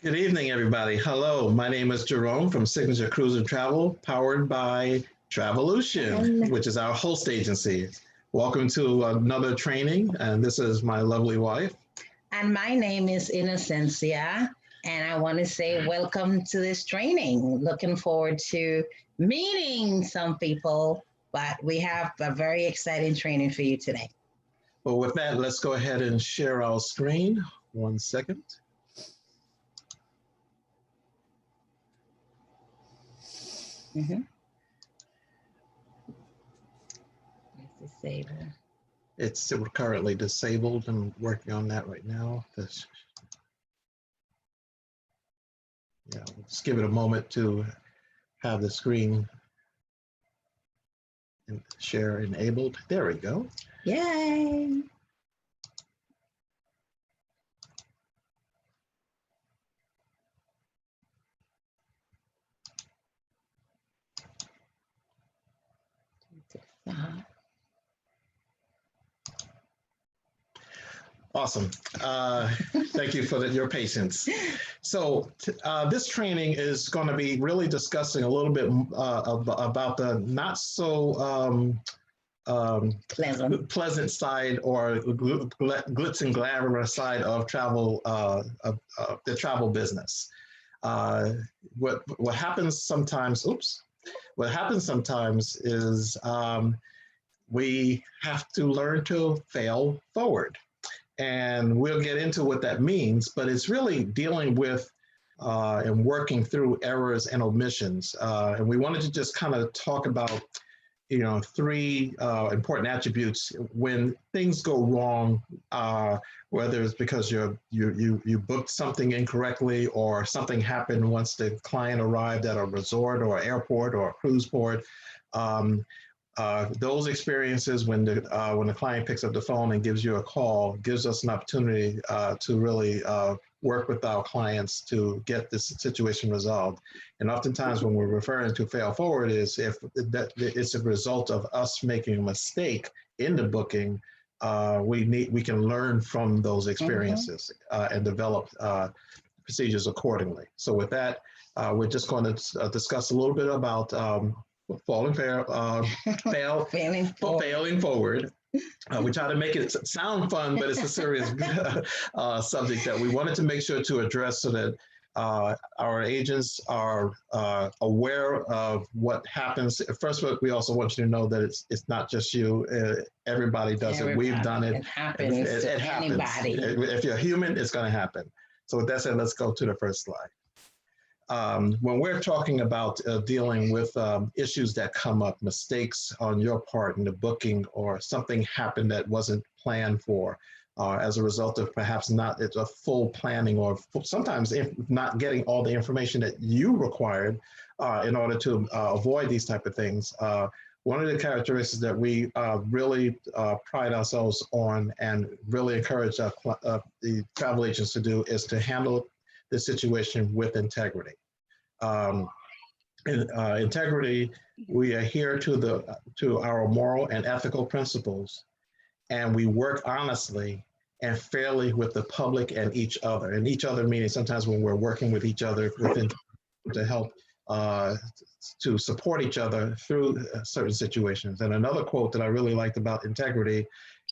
Good evening, everybody. Hello, my name is Jerome from Signature Cruise and Travel, powered by Travelution, And, which is our host agency. Welcome to another training, and this is my lovely wife. and my name is Innocencia, and I want to say welcome to this training. Looking forward to meeting some people, but we have a very exciting training for you today. Well, with that, let's go ahead and share our screen. One second. Mm-hmm. Let's disable. It's currently disabled. I'm working on that right now. Just give it a moment to have the screen and share enabled. There we go. Yay! Uh-huh. Awesome. Thank you for your patience. So this training is going to be really discussing a little bit about the not so pleasant side or glitz and glamour side of travel, the travel business. What happens sometimes? Oops. What happens sometimes is we have to learn to fail forward. And we'll get into what that means, but it's really dealing with and working through errors and omissions. And we wanted to just kind of talk about, three important attributes when things go wrong, whether it's because you booked something incorrectly or something happened once the client arrived at a resort or airport or a cruise port. Those experiences when the client picks up the phone and gives you a call gives us an opportunity to really work with our clients to get this situation resolved. And oftentimes when we're referring to fail forward is if that it's a result of us making a mistake in the booking, we can learn from those experiences and develop procedures accordingly. So with that, we're just going to discuss a little bit about failing forward. We try to make it sound fun, but it's a serious subject that we wanted to make sure to address so that our agents are aware of what happens. First of all, we also want you to know that it's not just you. Everybody does it. We've done it. It happens to anybody. If you're human, it's going to happen. So with that said, let's go to the first slide. When we're talking about dealing with issues that come up, mistakes on your part in the booking or something happened that wasn't planned for as a result of perhaps not a full planning or sometimes not getting all the information that you required in order to avoid these type of things. One of the characteristics that we really pride ourselves on and really encourage the travel agents to do is to handle the situation with integrity. Integrity, we adhere to our moral and ethical principles, and we work honestly and fairly with the public and each other. And each other meaning sometimes when we're working with each other within to help to support each other through certain situations. And another quote that I really liked about integrity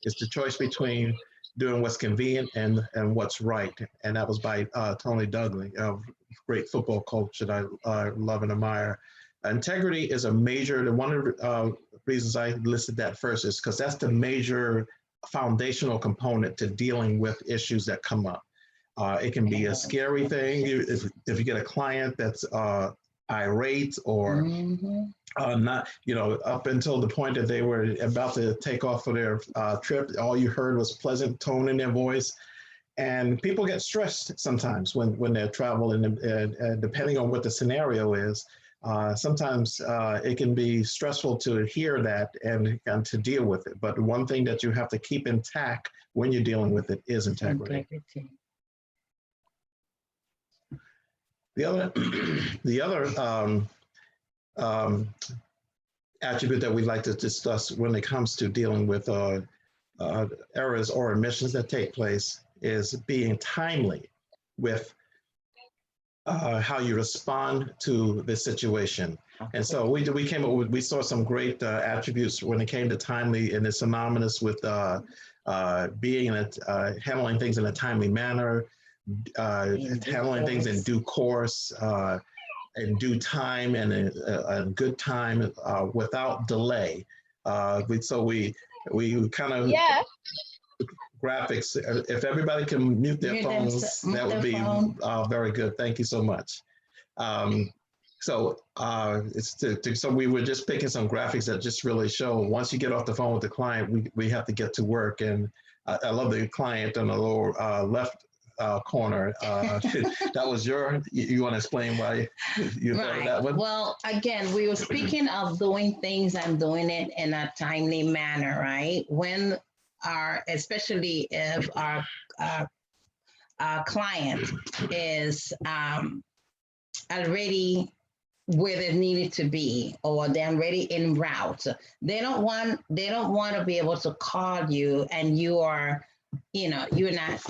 is the choice between doing what's convenient and what's right. And that was by Tony Douglas, a great football coach that I love and admire. Integrity is a major, one of the reasons I listed that first is because that's the major foundational component to dealing with issues that come up. It can be a scary thing if you get a client that's irate or not, up until the point that they were about to take off for their trip, all you heard was pleasant tone in their voice. And people get stressed sometimes when they're traveling, and depending on what the scenario is, sometimes it can be stressful to hear that and to deal with it. But one thing that you have to keep intact when you're dealing with it is integrity. The other attribute that we'd like to discuss when it comes to dealing with errors or omissions that take place is being timely with how you respond to this situation. And so we came up with, we saw some great attributes when it came to timely, and it's synonymous with being handling things in a timely manner, handling things in due course, in due time, and a good time, without delay. We kind of graphics. If everybody can mute their phones, that would be very good. Thank you so much. So we were just picking some graphics that just really show once you get off the phone with the client, we have to get to work. And I love the client on the lower left corner. That was you want to explain why you thought of that one? Well, again, we were speaking of doing things and doing it in a timely manner, right? When especially if our client is already where they needed to be, or they're already en route. They don't want to be able to call you and you're not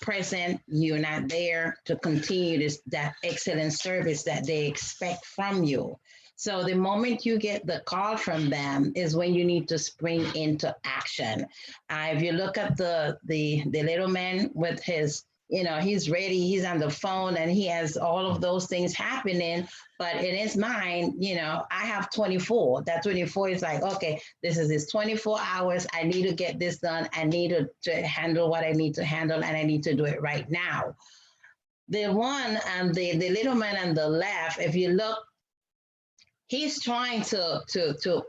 present, you're not there to continue that excellent service that they expect from you. So the moment you get the call from them is when you need to spring into action. If you look at the little man with his, he's ready, he's on the phone, and he has all of those things happening. But in his mind, I have 24. That 24 is like, okay, this is his 24 hours. I need to get this done. I need to handle what I need to handle, and I need to do it right now. The one and the little man on the left, if you look, he's trying to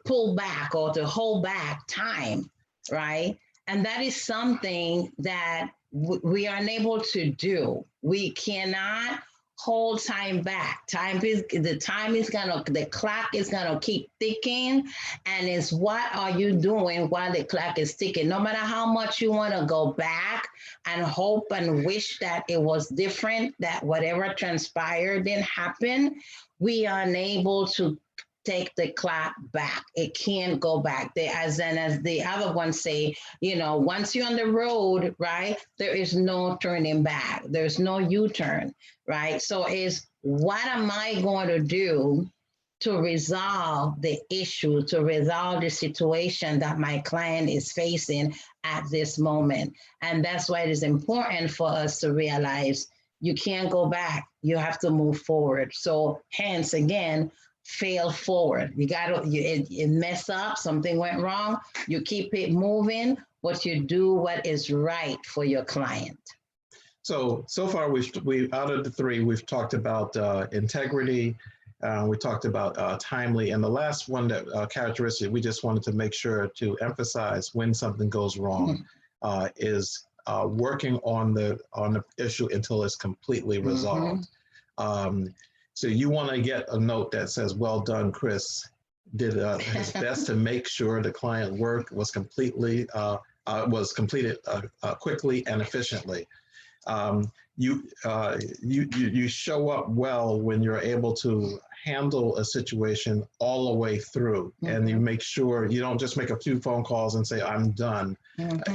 pull back or to hold back time, right? And that is something that we are unable to do. We cannot hold time back. The clock is gonna keep ticking, and it's what are you doing while the clock is ticking? No matter how much you want to go back and hope and wish that it was different, that whatever transpired didn't happen, we are unable to take the clock back. It can't go back. As the other ones say, once you're on the road, right, there is no turning back. There's no U-turn, right? So it's what am I going to do to resolve the issue, to resolve the situation that my client is facing at this moment? And that's why it is important for us to realize you can't go back. You have to move forward. So hence, again, fail forward. You mess up, something went wrong, you keep it moving, but you do what is right for your client. So far we out of the three, we've talked about integrity, we talked about timely, and the last one that characteristic we just wanted to make sure to emphasize when something goes wrong is working on the issue until it's completely resolved. So you want to get a note that says, well done, Chris, did his best to make sure the client work was completed quickly and efficiently. You show up well when you're able to handle a situation all the way through, and you make sure you don't just make a few phone calls and say, I'm done.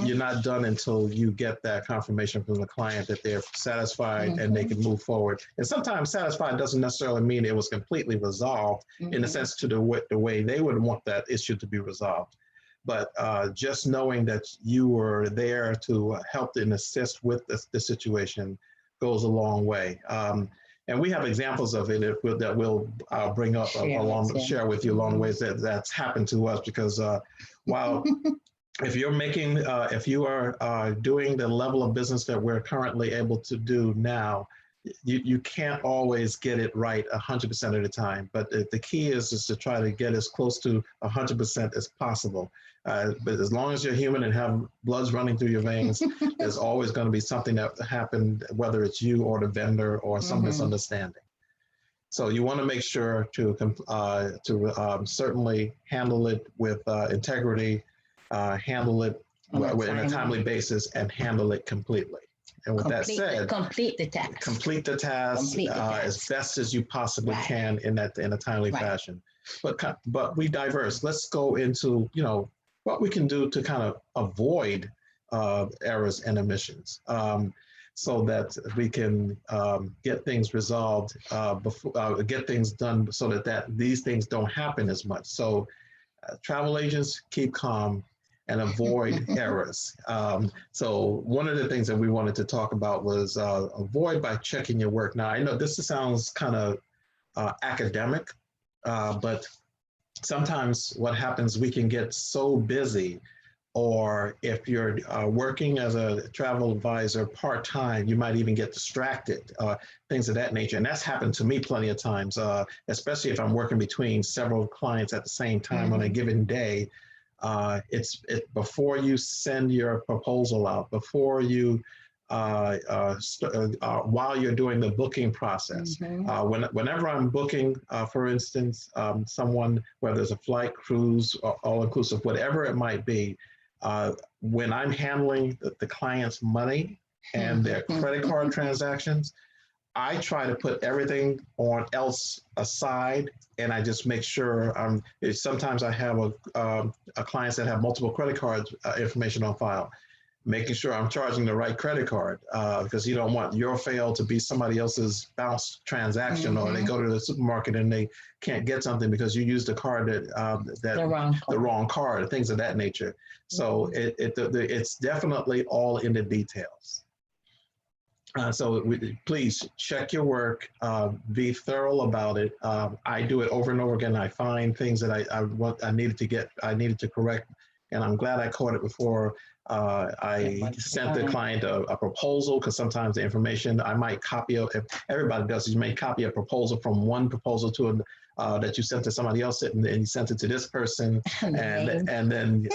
You're not done until you get that confirmation from the client that they're satisfied and they can move forward. And sometimes satisfied doesn't necessarily mean it was completely resolved in the sense to the way they would want that issue to be resolved. But just knowing that you were there to help and assist with the situation goes a long way. And we have examples of it that we'll bring up share with you along the ways that's happened to us, because while if you are doing the level of business that we're currently able to do now, you can't always get it right 100% of the time. But the key is to try to get as close to 100% as possible. But as long as you're human and have bloods running through your veins, there's always going to be something that happened, whether it's you or the vendor or some misunderstanding. So you want to make sure to certainly handle it with integrity, handle it in a timely basis, and handle it completely. And with that said, complete the task as best as you possibly can in a timely fashion. But we diverse. Let's go into what we can do to kind of avoid errors and omissions. so that we can get things resolved before, get things done so that these things don't happen as much. So travel agents, keep calm and avoid errors. So one of the things that we wanted to talk about was avoid by checking your work. Now, I know this sounds kind of academic, but sometimes what happens, we can get so busy, or if you're working as a travel advisor part-time, you might even get distracted, things of that nature. And that's happened to me plenty of times, especially if I'm working between several clients at the same time on a given day. It's before you send your proposal out, before you while you're doing the booking process. Whenever I'm booking, for instance, someone, whether it's a flight, cruise, or all-inclusive, whatever it might be, when I'm handling the client's money and their credit card transactions, I try to put everything on else aside, and I just make sure sometimes I have a clients that have multiple credit cards information on file, making sure I'm charging the right credit card, because you don't want your fail to be somebody else's bounced transaction, or they go to the supermarket and they can't get something because you used a card the wrong card, things of that nature. So it's definitely all in the details. So please check your work, be thorough about it. I do it over and over again. I find things that I needed to correct, and I'm glad I caught it before I sent the client a proposal, because sometimes the information I might copy, if everybody does, you may copy a proposal from one proposal to that you sent to somebody else, and you sent it to this person, and then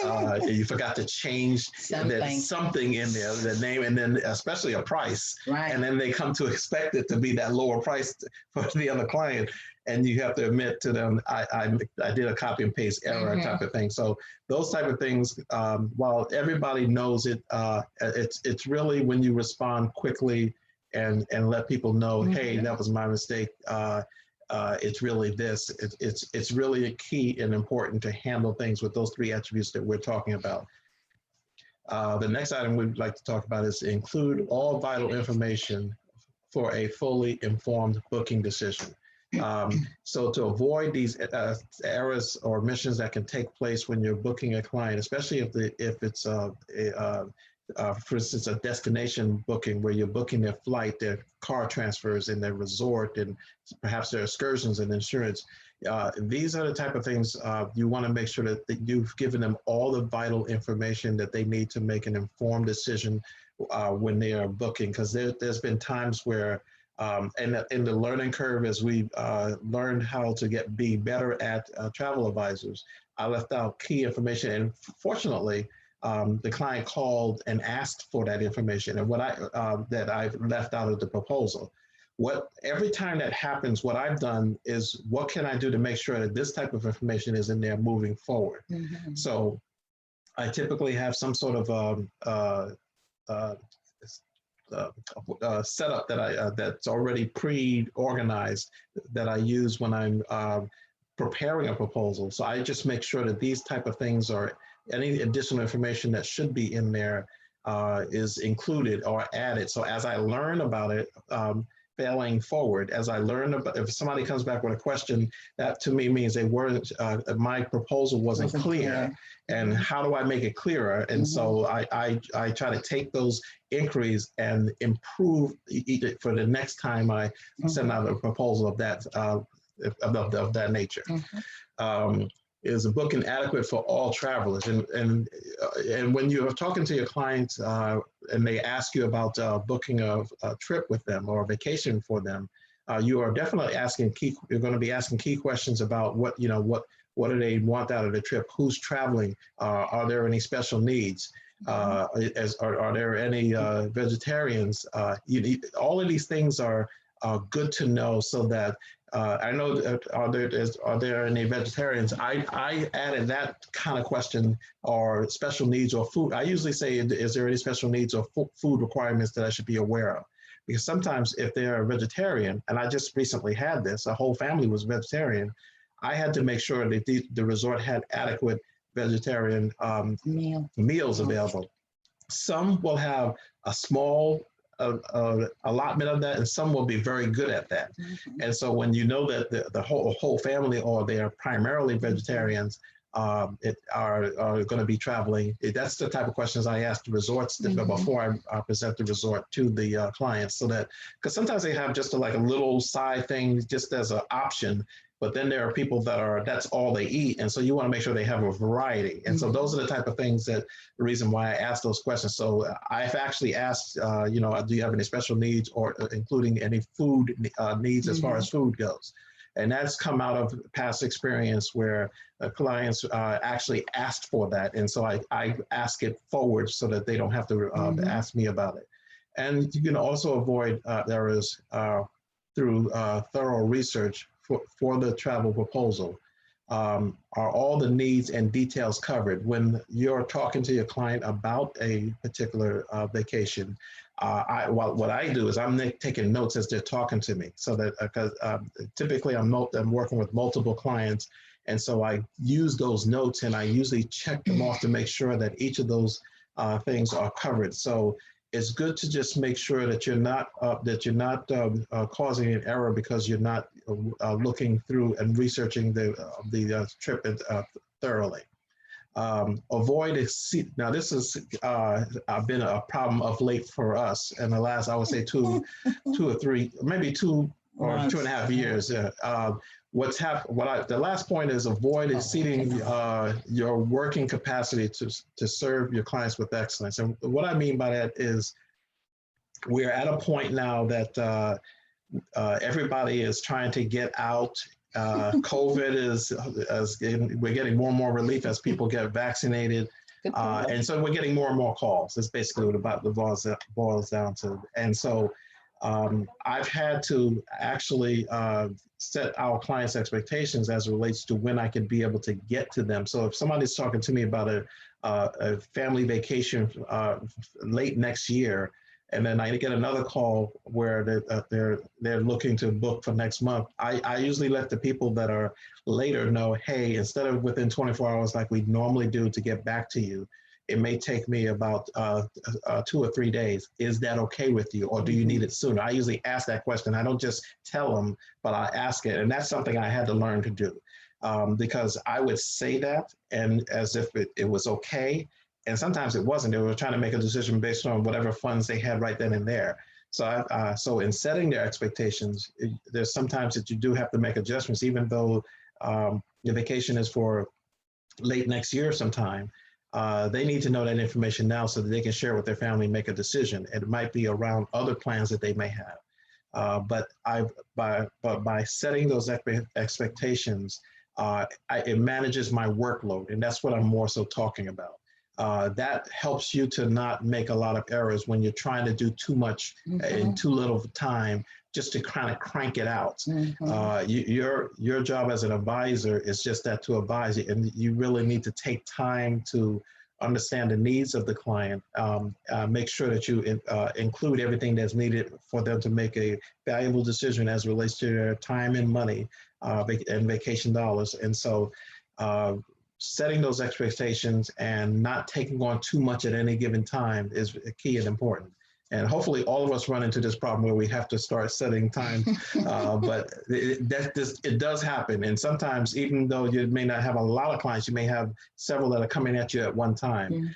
you forgot to change something in there, the name, and then especially a price, and then they come to expect it to be that lower price for the other client, and you have to admit to them, I did a copy and paste error type of thing. So those type of things, while everybody knows it, it's really when you respond quickly and let people know, hey, that was my mistake. It's really this. It's really a key and important to handle things with those three attributes that we're talking about. The next item we'd like to talk about is include all vital information for a fully informed booking decision. So to avoid these errors or omissions that can take place when you're booking a client, especially if it's for instance, a destination booking where you're booking their flight, their car transfers, and their resort, and perhaps their excursions and insurance. These are the type of things you want to make sure that you've given them all the vital information that they need to make an informed decision when they are booking. Because there's been times where in the learning curve, as we learned how to be better at travel advisors, I left out key information, and fortunately, the client called and asked for that information, and what that I've left out of the proposal. Every time that happens, what I've done is, what can I do to make sure that this type of information is in there moving forward? So I typically have some sort of setup that's already pre-organized that I use when I'm preparing a proposal. So I just make sure that these type of things, or any additional information that should be in there, is included or added. So as I learn about it, failing forward, as I learn about, if somebody comes back with a question, that to me means my proposal wasn't clear. And how do I make it clearer? And so I try to take those inquiries and improve it for the next time I send out a proposal of that nature. Is a booking adequate for all travelers? And when you're talking to your clients and they ask you about booking a trip with them or a vacation for them, you are definitely you're going to be asking key questions about what do they want out of the trip? Who's traveling? Are there any special needs? Are there any vegetarians? All of these things are good to know, so that I know that are there any vegetarians? I added that kind of question, or special needs or food. I usually say, is there any special needs or food requirements that I should be aware of? Because sometimes if they're a vegetarian, and I just recently had this, a whole family was vegetarian, I had to make sure that the resort had adequate vegetarian meals available. Some will have a small allotment of that, and some will be very good at that. And so when you know that the whole family, or they are primarily vegetarians, are going to be traveling. That's the type of questions I ask the resorts before I present the resort to the clients, so that, because sometimes they have just like a little side thing just as an option, but then there are people that's all they eat, and so you want to make sure they have a variety. And so those are the type of things that the reason why I ask those questions. So I've actually asked, do you have any special needs, or including any food needs as far as food goes. And that's come out of past experience where clients actually asked for that. And so I ask it forward so that they don't have to ask me about it. And you can also avoid errors through thorough research for the travel proposal. Are all the needs and details covered? When you're talking to your client about a particular vacation, what I do is I'm taking notes as they're talking to me, so that because typically I'm working with multiple clients, and so I use those notes and I usually check them off to make sure that each of those things are covered. So it's good to just make sure that you're not causing an error because you're not looking through and researching the trip thoroughly. Avoid now this has been a problem of late for us in the last, I would say, two or three, maybe 2 or 2.5 years. The last point is avoid exceeding your working capacity to serve your clients with excellence. And what I mean by that is we're at a point now that everybody is trying to get out. COVID we're getting more and more relief as people get vaccinated. And so we're getting more and more calls. That's basically what the boils down to. And so I've had to actually set our clients' expectations as it relates to when I can be able to get to them. So if somebody's talking to me about a family vacation late next year, and then I get another call where they're looking to book for next month, I usually let the people that are later know, hey, instead of within 24 hours like we normally do to get back to you, it may take me about 2 or 3 days. Is that okay with you, or do you need it sooner? I usually ask that question. I don't just tell them, but I ask it, and that's something I had to learn to do, because I would say that and as if it was okay. And sometimes it wasn't. They were trying to make a decision based on whatever funds they had right then and there. So, so in setting their expectations, there's sometimes that you do have to make adjustments, even though the vacation is for late next year sometime. They need to know that information now so that they can share with their family and make a decision. It might be around other plans that they may have. But by setting those expectations, it manages my workload, and that's what I'm more so talking about. That helps you to not make a lot of errors when you're trying to do too much in too little time, just to kind of crank it out. Your job as an advisor is just that, to advise you, and you really need to take time to understand the needs of the client, make sure that you include everything that's needed for them to make a valuable decision as it relates to their time and money and vacation dollars. And so setting those expectations and not taking on too much at any given time is key and important. And hopefully all of us run into this problem where we have to start setting time, but it does happen. And sometimes, even though you may not have a lot of clients, you may have several that are coming at you at one time.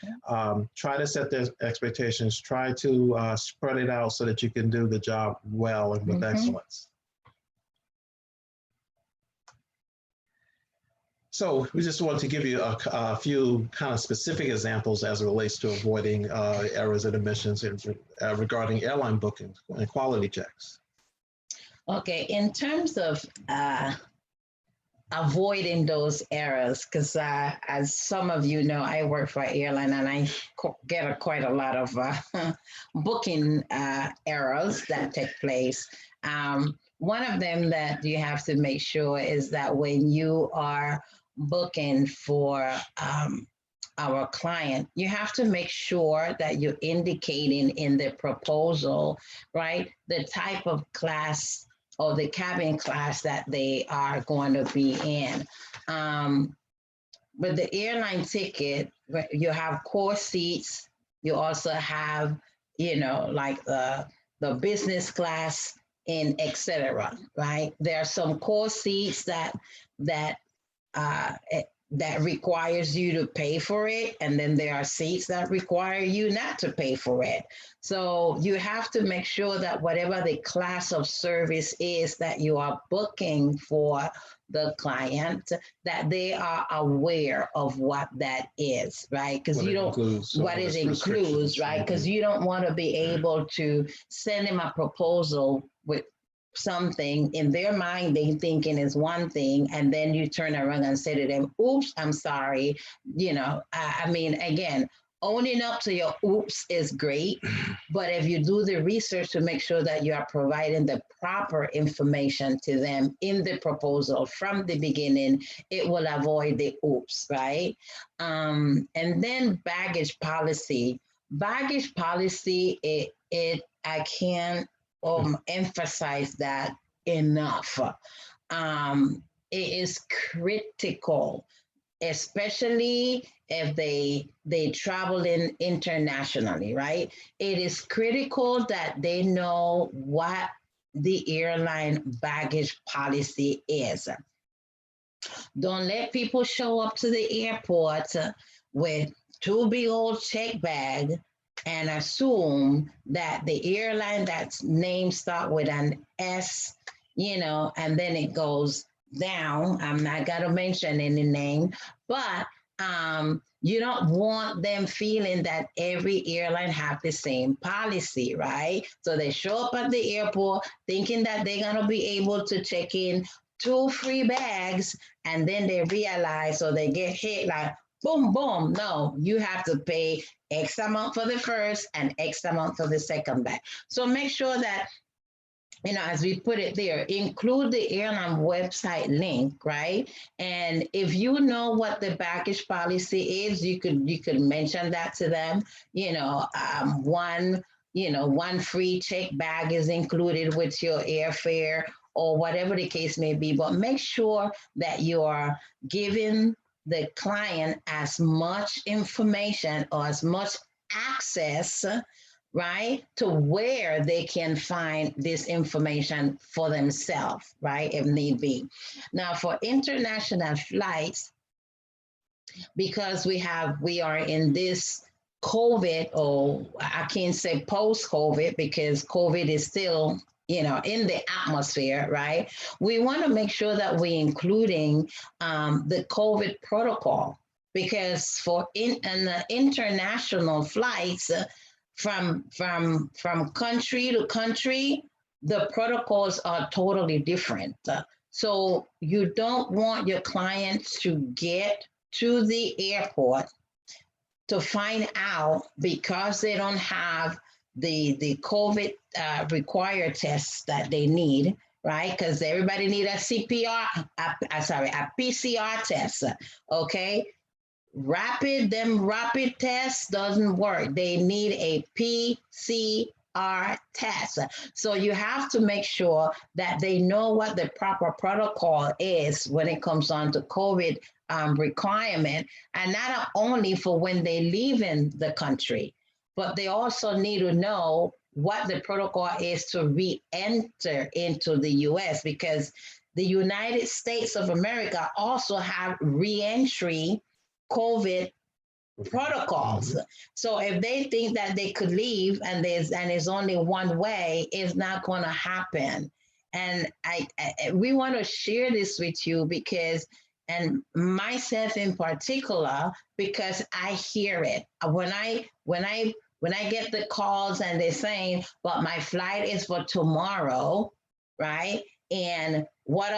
Try to set their expectations, try to spread it out so that you can do the job well and with excellence. So we just want to give you a few kind of specific examples as it relates to avoiding errors and omissions regarding airline bookings and quality checks. Okay, in terms of avoiding those errors, because as some of you know, I work for an airline and I get quite a lot of booking errors that take place. One of them that you have to make sure is that when you are booking for our client, you have to make sure that you're indicating in the proposal, right, the type of class or the cabin class that they are going to be in. With the airline ticket, you have core seats. You also have like the business class and etc. Right? There are some core seats that uh, that requires you to pay for it, and then there are seats that require you not to pay for it. So you have to make sure that whatever the class of service is that you are booking for the client, that they are aware of what that is, right? Because you don't what it includes, right? Because you don't want to be able to send them a proposal with something in their mind they thinking is one thing, and then you turn around and say to them, oops, I'm sorry. I mean, again, owning up to your oops is great, but if you do the research to make sure that you are providing the proper information to them in the proposal from the beginning, it will avoid the oops, right? And then baggage policy, I can't emphasize that enough. It is critical, especially if they travel in internationally, right? It is critical that they know what the airline baggage policy is. Don't let people show up to the airport with two big old check bags and assume that the airline that's name start with an S, and then it goes down. I'm not gonna mention any name, but you don't want them feeling that every airline have the same policy, right? So they show up at the airport thinking that they're gonna be able to check in 2 free bags, and then they realize, or they get hit like, boom, boom. No, you have to pay X amount for the first and X amount for the second bag. So make sure that, as we put it there, include the airline website link, right? And if you know what the baggage policy is, you could mention that to them. One free check bag is included with your airfare, or whatever the case may be. But make sure that you are giving the client as much information or as much access, right, to where they can find this information for themselves, right, if need be. Now, for international flights, because we are in this COVID, or I can't say post-COVID, because COVID is still in the atmosphere, right? We want to make sure that we're including the COVID protocol, because for international flights, from country to country, the protocols are totally different. So you don't want your clients to get to the airport to find out, because they don't have the COVID required tests that they need, right? Because everybody need a a PCR test, okay? Rapid tests doesn't work. They need a PCR test. So you have to make sure that they know what the proper protocol is when it comes on to COVID requirement, and not only for when they leave in the country, but they also need to know what the protocol is to re-enter into the US, because the United States of America also have re-entry COVID protocols. So if they think that they could leave and there's only one way, it's not going to happen. And we want to share this with you, because, and myself in particular, because I hear it when I get the calls and they're saying, but my flight is for tomorrow, right? And what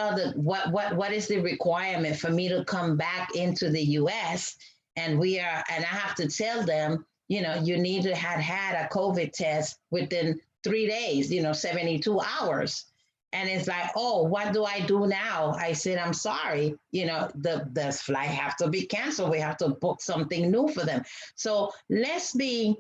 is the requirement for me to come back into the US? And I have to tell them, you need to have had a COVID test within 3 days, 72 hours. And it's like, oh, what do I do now? I said, I'm sorry, the flight have to be canceled. We have to book something new for them. So let's do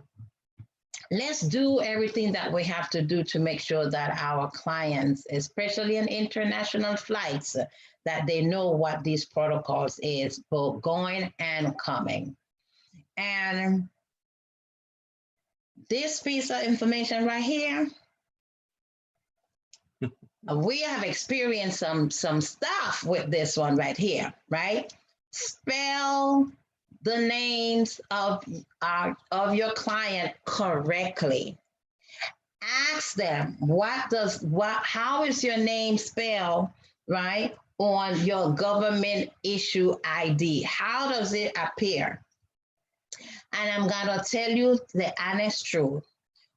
everything that we have to do to make sure that our clients, especially in international flights, that they know what these protocols is, both going and coming. And this piece of information right here, we have experienced some stuff with this one right here, right? Spell the names of your client correctly. Ask them how is your name spelled, right, on your government issue ID? How does it appear? And I'm gonna tell you the honest truth.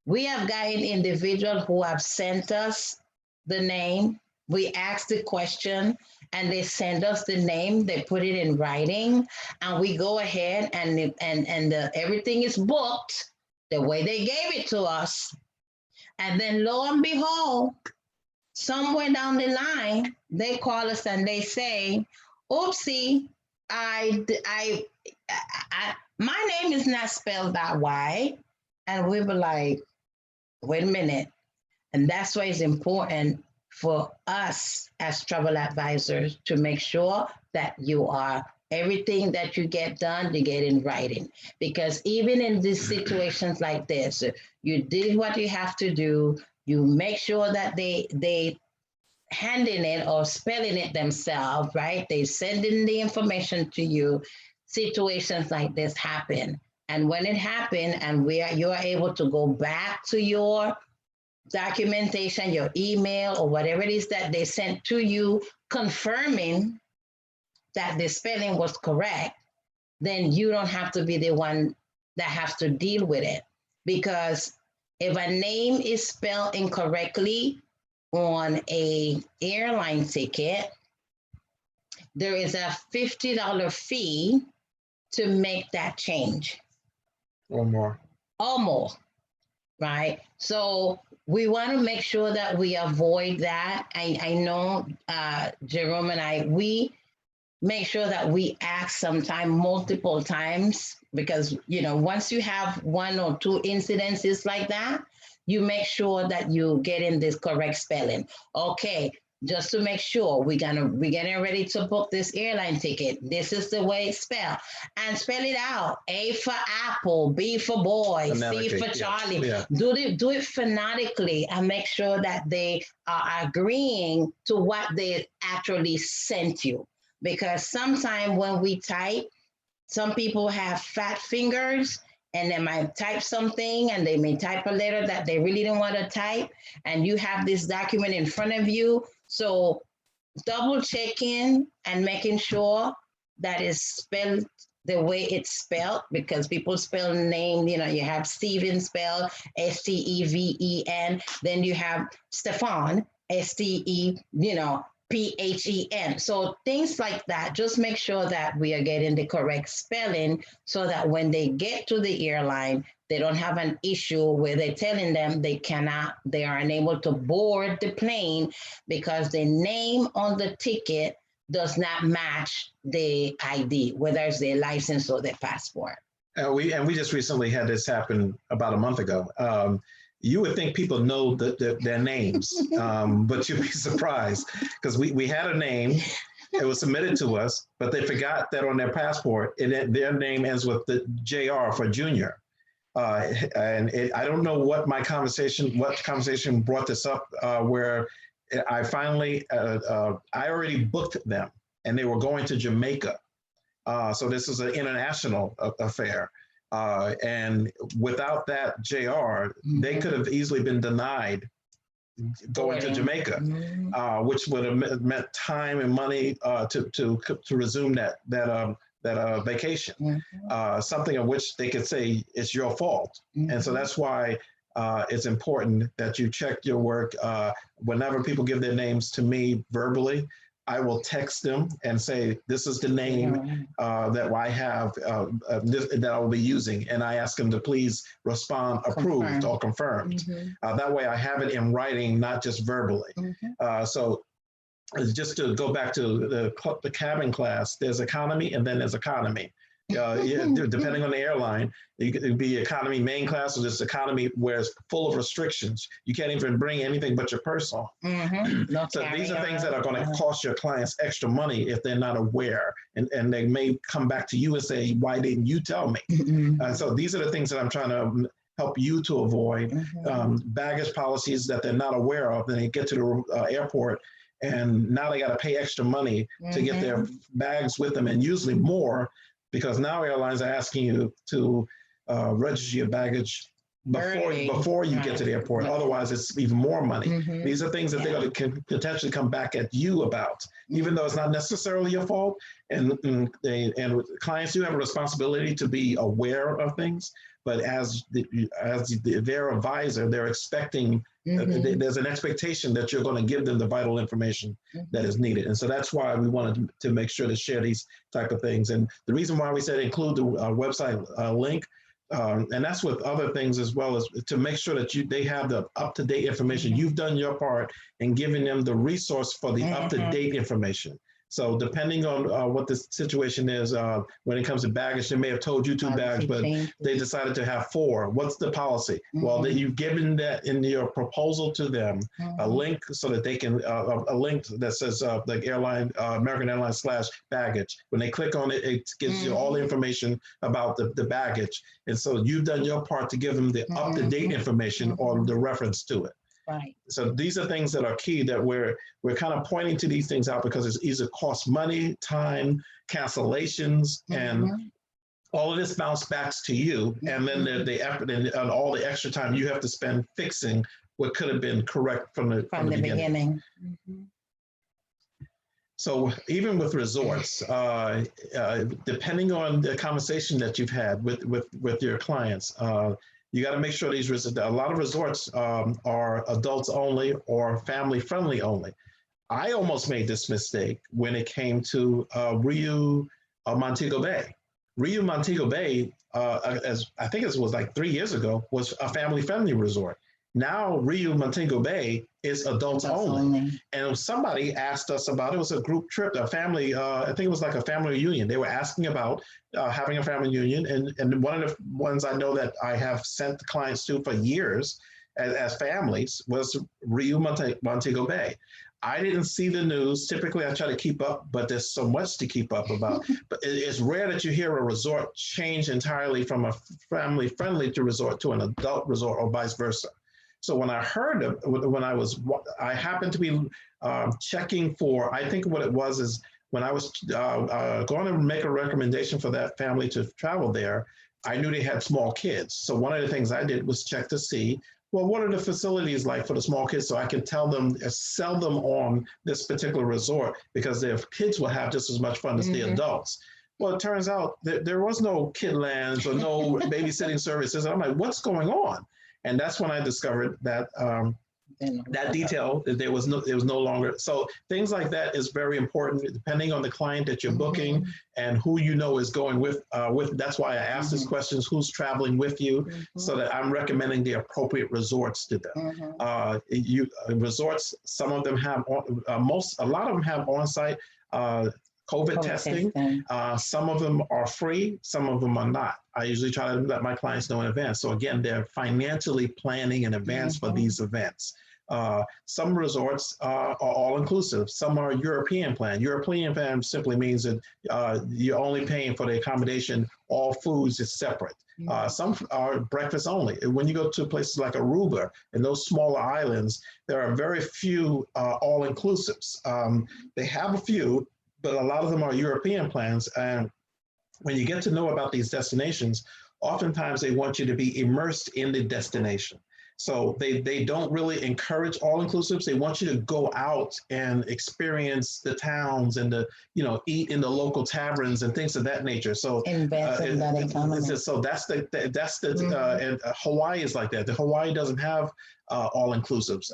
We have gotten individuals who have sent us the name. We ask the question and they send us the name. They put it in writing, and we go ahead and everything is booked the way they gave it to us. And then lo and behold, somewhere down the line, they call us and they say, "Oopsie, my name is not spelled that way." And we were like, "Wait a minute." And that's why it's important for us as travel advisors to make sure that everything that you get done, you get in writing. Because even in these situations like this, you did what you have to do. You make sure that they handing it or spelling it themselves, right? They sending the information to you. Situations like this happen. And when it happened and you are able to go back to your documentation, your email, or whatever it is that they sent to you, confirming that the spelling was correct, then you don't have to be the one that has to deal with it. Because if a name is spelled incorrectly on a airline ticket, there is a $50 fee to make that change. Or more. Or more, right? So we want to make sure that we avoid that. I know Jerome and we make sure that we ask sometime multiple times, because once you have one or two incidences like that, you make sure that you get in this correct spelling. Okay, just to make sure we're getting ready to book this airline ticket. This is the way it's spelled, and spell it out. A for apple, B for boy, C for Charlie. Yeah. Do it phonetically and make sure that they are agreeing to what they actually sent you. Because sometimes when we type, some people have fat fingers and they might type something and they may type a letter that they really don't want to type, and you have this document in front of you. So double checking and making sure that it's spelled the way it's spelled, because people spell name, you have Steven spelled Steven, then you have Stefan, Ste, Phen. So things like that, just make sure that we are getting the correct spelling so that when they get to the airline, they don't have an issue where they're telling them they are unable to board the plane because the name on the ticket does not match the ID, whether it's their license or their passport. We just recently had this happen about a month ago. You would think people know their names, but you'd be surprised, because we had a name, it was submitted to us, but they forgot that on their passport, their name ends with the JR for junior. I don't know what conversation brought this up, where I finally, I already booked them and they were going to Jamaica. So this is an international affair. And without that JR, they could have easily been denied going to Jamaica, which would have meant time and money to resume that vacation. Something of which they could say it's your fault. And so that's why it's important that you check your work. Whenever people give their names to me verbally, I will text them and say, this is the name that I have, that I will be using. And I ask them to please respond approved or confirmed. That way I have it in writing, not just verbally. So just to go back to the cabin class, there's economy and then there's economy. Depending on the airline, it could be economy main class or just economy where it's full of restrictions. You can't even bring anything but your personal. So these are things that are going to cost your clients extra money if they're not aware, and they may come back to you and say, why didn't you tell me? So these are the things that I'm trying to help you to avoid baggage policies that they're not aware of. Then they get to the airport, and now they got to pay extra money to get their bags with them, and usually more, because now airlines are asking you to register your baggage before you get to the airport. Otherwise, it's even more money. These are things that they're going to potentially come back at you about, even though it's not necessarily your fault. And clients do have a responsibility to be aware of things, but as their advisor, they're expecting, there's an expectation that you're going to give them the vital information that is needed. And so that's why we wanted to make sure to share these type of things. And the reason why we said include the website link, and that's with other things as well, as to make sure that they have the up-to-date information. You've done your part in giving them the resource for the up-to-date information. So depending on what the situation is, when it comes to baggage, they may have told you 2 bags, but they decided to have 4. What's the policy? Well, you've given that in your proposal to them, a link so that they can, a link that says like American Airlines /baggage. When they click on it, it gives you all the information about the baggage. And so you've done your part to give them the up-to-date information or the reference to it. Right. So these are things that are key, that we're kind of pointing to these things out, because it's either cost money, time, cancellations, and all of this bounce backs to you. And then the effort and all the extra time you have to spend fixing what could have been correct from the beginning. So even with resorts, depending on the conversation that you've had with your clients, you got to make sure a lot of resorts are adults only or family friendly only. I almost made this mistake when it came to Rio Montego Bay. Rio Montego Bay, as I think it was like 3 years ago, was a family friendly resort. Now Rio Montego Bay is adults only. And somebody asked us about it. It was a group trip, a family, I think it was like a family reunion. They were asking about having a family reunion. And one of the ones I know that I have sent clients to for years as families was Rio Montego Bay. I didn't see the news. Typically, I try to keep up, but there's so much to keep up about. But it's rare that you hear a resort change entirely from a family-friendly resort to an adult resort, or vice versa. So when I heard of, I happened to be checking for, I think what it was is when I was going to make a recommendation for that family to travel there, I knew they had small kids. So one of the things I did was check to see, well, what are the facilities like for the small kids, so I can sell them on this particular resort, because their kids will have just as much fun as the adults. Well, it turns out that there was no kid lands or no babysitting services. I'm like, what's going on? And that's when I discovered that that detail, that there was no longer. So things like that is very important, depending on the client that you're booking and who you know is going with. That's why I asked these questions: who's traveling with you, so that I'm recommending the appropriate resorts to them. Resorts, some of them have a lot of them have on-site COVID testing. Some of them are free, some of them are not. I usually try to let my clients know in advance. So again, they're financially planning in advance for these events. Some resorts are all-inclusive. Some are European plan. European plan simply means that you're only paying for the accommodation. All foods is separate. Some are breakfast only. When you go to places like Aruba and those smaller islands, there are very few all-inclusives. They have a few, but a lot of them are European plans. And when you get to know about these destinations, oftentimes they want you to be immersed in the destination. So they don't really encourage all-inclusives. They want you to go out and experience the towns and eat in the local taverns and things of that nature. So invest in that economy. So that's and Hawaii is like that. Hawaii doesn't have all-inclusives.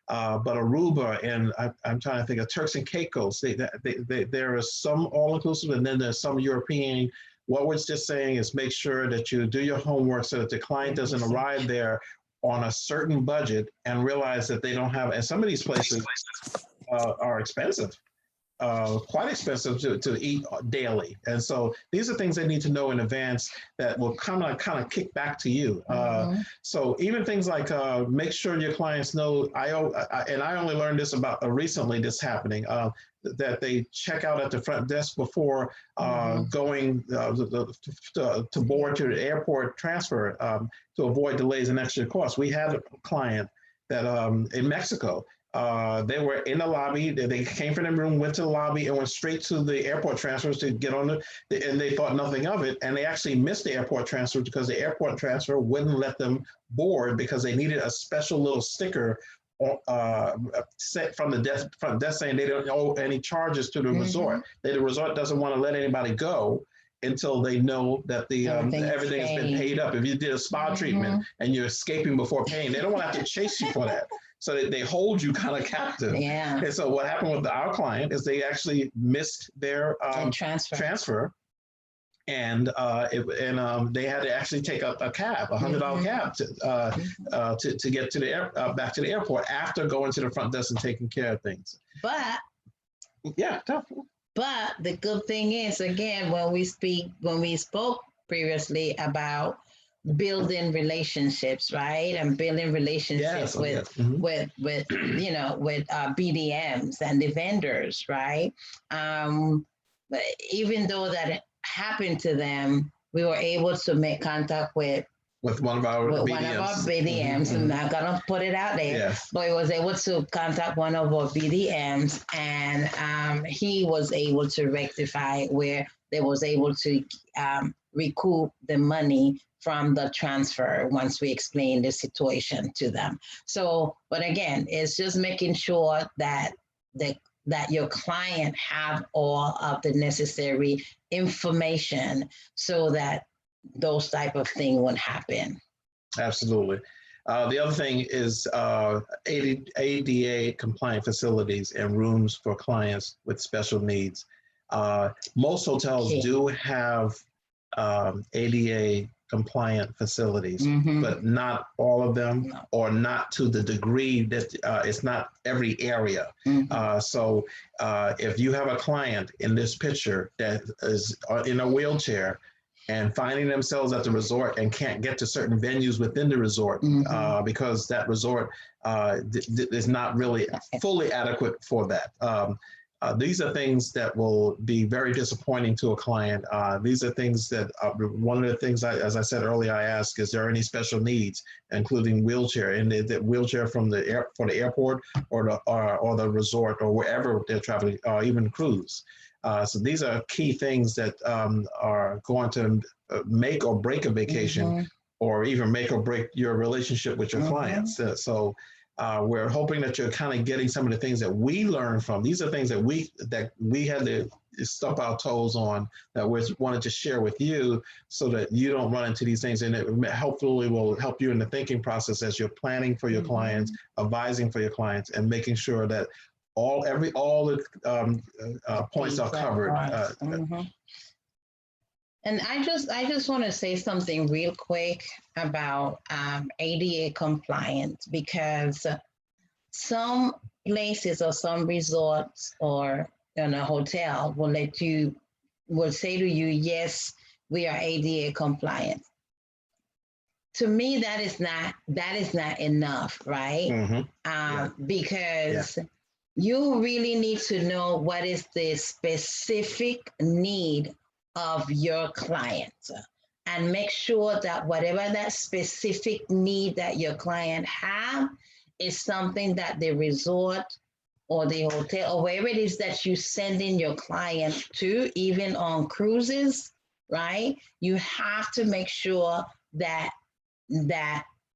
But Aruba and I'm trying to think of Turks and Caicos, there are some all-inclusive, and then there's some European. What we're just saying is make sure that you do your homework so that the client doesn't arrive there on a certain budget and realize that they don't have, and some of these places are expensive. quite expensive to eat daily. And so these are things they need to know in advance that will kind of kick back to you. So even things like make sure your clients know, and I only learned this about recently, this happening, that they check out at the front desk before going to board to the airport transfer to avoid delays and extra costs. We had a client that in Mexico, they were in the lobby. They came from the room, went to the lobby, and went straight to the airport transfers to get on and they thought nothing of it. And they actually missed the airport transfer because the airport transfer wouldn't let them board because they needed a special little sticker set from the front desk saying they don't owe any charges to the resort. The resort doesn't want to let anybody go until they know that everything has been paid up. If you did a spa treatment and you're escaping before paying, they don't want to have to chase you for that. So they hold you kind of captive. Yeah. And so what happened with our client is they actually missed their transfer. And they had to actually take a cab, $100 cab to get to the back to the airport after going to the front desk and taking care of things. But yeah, tough. But the good thing is, again, when we spoke previously about building relationships, right, and building relationships with BDMs and the vendors, right? But even though that happened to them, we were able to make contact with one of our BDMs. I'm not gonna put it out there, but he was able to contact one of our BDMs, and he was able to rectify where they was able to recoup the money from the transfer once we explained the situation to them. So, but again, it's just making sure that that your client have all of the necessary information so that those type of things won't happen. Absolutely. The other thing is ADA compliant facilities and rooms for clients with special needs. Most hotels do have ADA compliant facilities, but not all of them, or not to the degree that it's not every area. So if you have a client in this picture that is in a wheelchair and finding themselves at the resort and can't get to certain venues within the resort because that resort is not really fully adequate for that. These are things that will be very disappointing to a client. These are things that, one of the things, as I said earlier, I ask, is there any special needs, including wheelchair, and the wheelchair for the airport or the resort or wherever they're traveling, or even cruise. So these are key things that are going to make or break a vacation, or even make or break your relationship with your clients. So we're hoping that you're kind of getting some of the things that we learned from. These are things that we had to stump our toes on, that we wanted to share with you so that you don't run into these things. And it hopefully will help you in the thinking process as you're planning for your clients, advising for your clients, and making sure that all the points are covered. And I just want to say something real quick about ADA compliance, because some places or some resorts or in a hotel will say to you, yes, we are ADA compliant. To me, that is not enough, right? Because you really need to know what is the specific need of your client, and make sure that whatever that specific need that your client have is something that the resort or the hotel or wherever it is that you send in your client to, even on cruises, right? You have to make sure that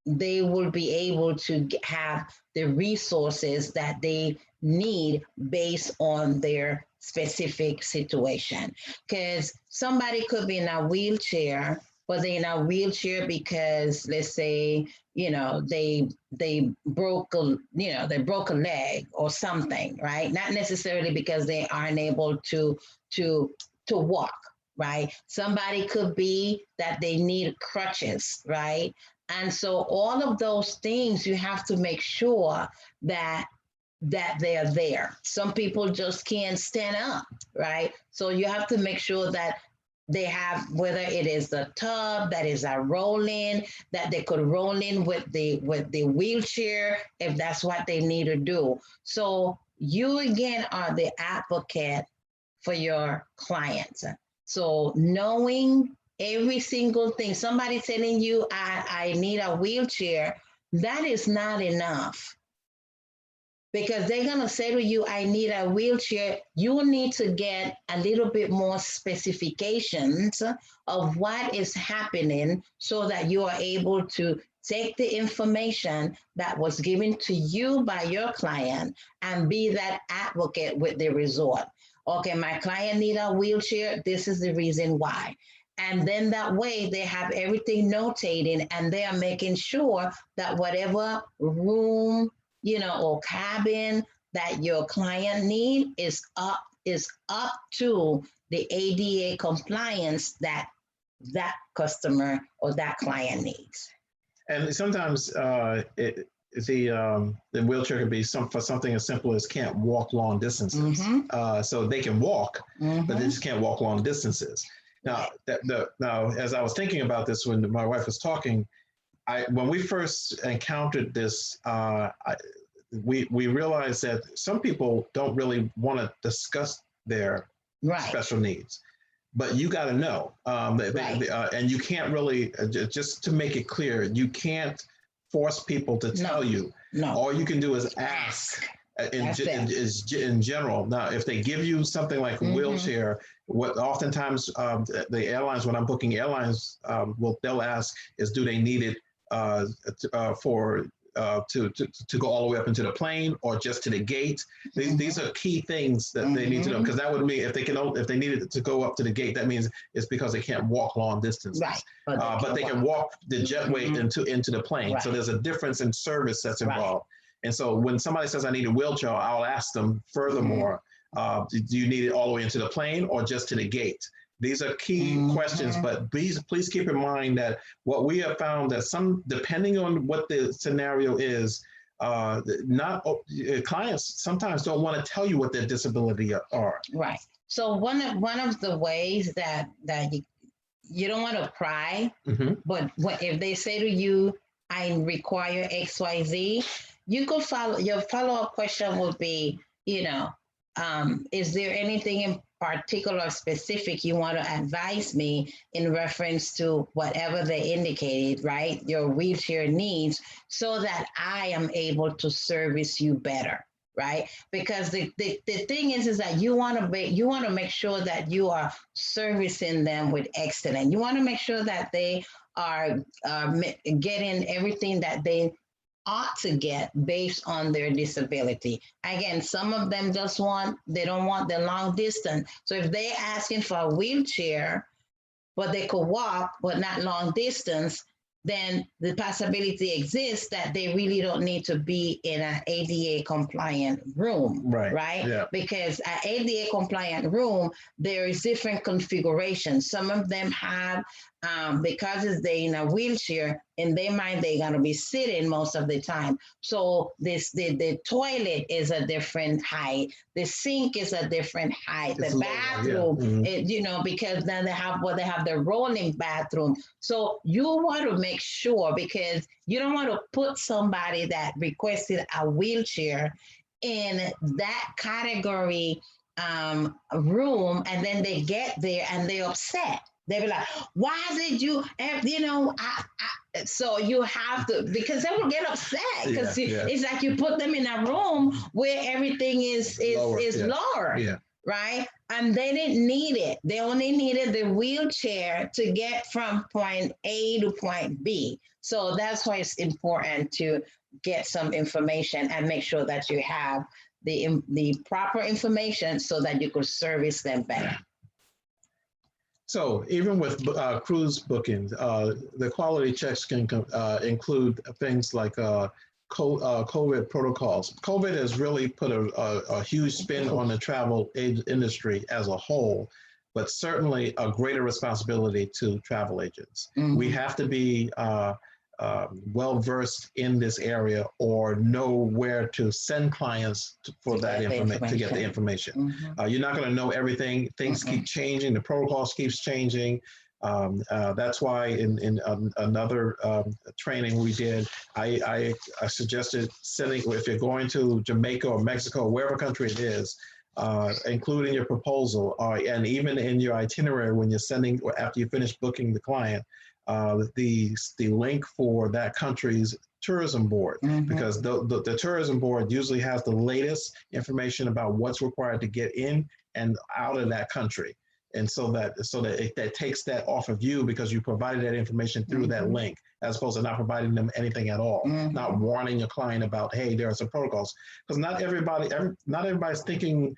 they will be able to have the resources that they need based on their specific situation. Because somebody could be in a wheelchair, but they're in a wheelchair because, let's say, they broke a leg or something, right? Not necessarily because they aren't able to walk, right? Somebody could be that they need crutches, right? And so all of those things, you have to make sure that that they are there. Some people just can't stand up, right? So you have to make sure that they have, whether it is the tub that is a roll in, that they could roll in with the wheelchair if that's what they need to do. So you again are the advocate for your clients. So knowing every single thing, somebody telling you I need a wheelchair, that is not enough, because they're going to say to you, I need a wheelchair. You will need to get a little bit more specifications of what is happening so that you are able to take the information that was given to you by your client and be that advocate with the resort. Okay, my client need a wheelchair. This is the reason why. And then that way they have everything notated, and they are making sure that whatever room, or cabin that your client need is up to the ADA compliance that customer or that client needs. And sometimes the wheelchair can be for something as simple as can't walk long distances. Mm-hmm. So they can walk, Mm-hmm. but they just can't walk long distances. Now, now, as I was thinking about this when my wife was talking, when we first encountered this, we realized that some people don't really want to discuss their special needs, but you got to know, and you can't really, just to make it clear, you can't force people to tell you. No. All you can do is ask. In general. Now, if they give you something like a wheelchair, what oftentimes the airlines, when I'm booking airlines, they'll ask is, do they need it to go all the way up into the plane or just to the gate? These are key things that they need to know, because that would mean if they needed it to go up to the gate, that means it's because they can't walk long distances. Right. But they can walk the jetway into the plane. Right. So there's a difference in service that's involved. Right. And so when somebody says I need a wheelchair, I'll ask them furthermore, do you need it all the way into the plane or just to the gate? These are key questions, but please keep in mind that what we have found that depending on what the scenario is, clients sometimes don't want to tell you what their disability are. Right. So one of the ways that you don't want to pry, but if they say to you, I require XYZ, you could your follow-up question would be, is there anything in particular specific you want to advise me in reference to whatever they indicated, right? Your wheelchair needs, so that I am able to service you better, right? Because the thing is that you want to make sure that you are servicing them with excellence. You want to make sure that they are getting everything that they ought to get based on their disability. Again, some of them they don't want the long distance. So if they're asking for a wheelchair, but they could walk, but not long distance, then the possibility exists that they really don't need to be in an ADA compliant room, right? Yeah. Because an ADA compliant room, there is different configurations. Some of them have, because they're in a wheelchair, in their mind, they're gonna be sitting most of the time. So the toilet is a different height. The sink is a different height. The bathroom, because then they have the rolling bathroom. So you want to make sure, because you don't want to put somebody that requested a wheelchair in that category room, and then they get there and they're upset. They be like, why did you, so you have to, because they will get upset, because it's like you put them in a room where everything is lower, right? And they didn't need it. They only needed the wheelchair to get from point A to point B. So that's why it's important to get some information and make sure that you have the proper information so that you could service them better. So even with cruise bookings, the quality checks can include things like COVID protocols. COVID has really put a huge spin on the travel industry as a whole, but certainly a greater responsibility to travel agents. We have to be well versed in this area or know where to send clients for that information to get the information. You're not going to know everything. Things keep changing. The protocols keeps changing. That's why in another training we did, I suggested sending, if you're going to Jamaica or Mexico, wherever country it is, including your proposal, and even in your itinerary when you're sending, or after you finish booking the client, the link for that country's tourism board, because the tourism board usually has the latest information about what's required to get in and out of that country. And so that takes that off of you because you provided that information through that link, as opposed to not providing them anything at all, not warning your client about, hey, there are some protocols. Because not everybody's thinking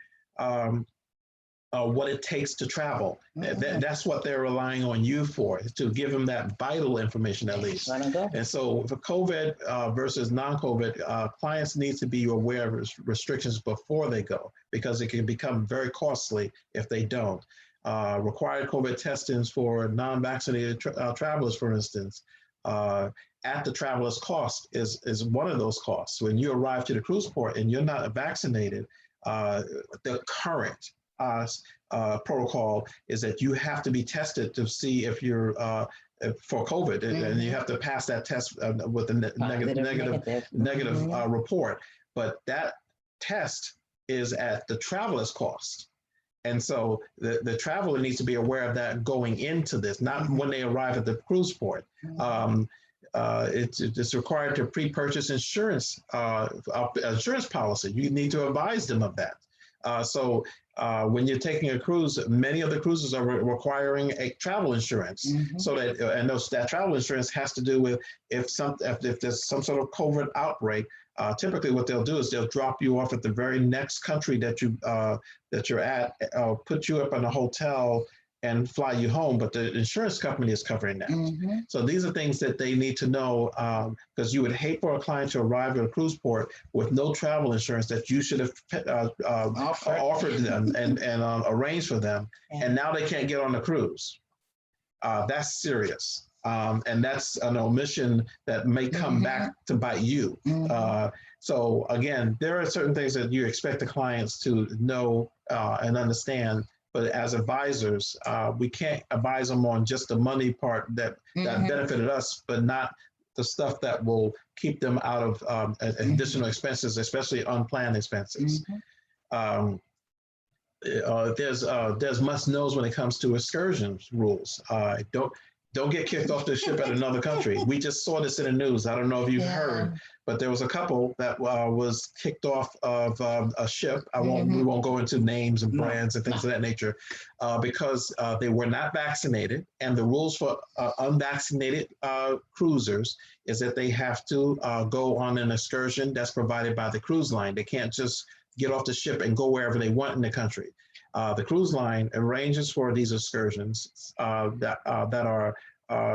what it takes to travel. That's what they're relying on you for, is to give them that vital information at least. And so for COVID versus non-COVID, clients need to be aware of restrictions before they go, because it can become very costly if they don't. Required COVID testings for non-vaccinated travelers, for instance, at the traveler's cost is one of those costs. When you arrive to the cruise port and you're not vaccinated, the current protocol is that you have to be tested to see if you're for COVID, and you have to pass that test with a negative report. But that test is at the traveler's cost. And so the traveler needs to be aware of that going into this, not when they arrive at the cruise port. It's required to pre-purchase insurance policy. You need to advise them of that. So when you're taking a cruise, many of the cruises are requiring a travel insurance. So that travel insurance has to do with if there's some sort of COVID outbreak. Typically, what they'll do is they'll drop you off at the very next country that you're at, put you up in a hotel, and fly you home. But the insurance company is covering that. So these are things that they need to know, because you would hate for a client to arrive at a cruise port with no travel insurance that you should have offered them and arranged for them, and now they can't get on the cruise. That's serious. And that's an omission that may come back to bite you. So again, there are certain things that you expect the clients to know and understand, but as advisors, we can't advise them on just the money part that benefited us, but not the stuff that will keep them out of additional expenses, especially unplanned expenses. There's must knows when it comes to excursions rules. Don't get kicked off the ship at another country. We just saw this in the news. I don't know if you've heard, but there was a couple that was kicked off of a ship. We won't go into names and brands and things of that nature, because they were not vaccinated. And the rules for unvaccinated cruisers is that they have to go on an excursion that's provided by the cruise line. They can't just get off the ship and go wherever they want in the country. The cruise line arranges for these excursions that are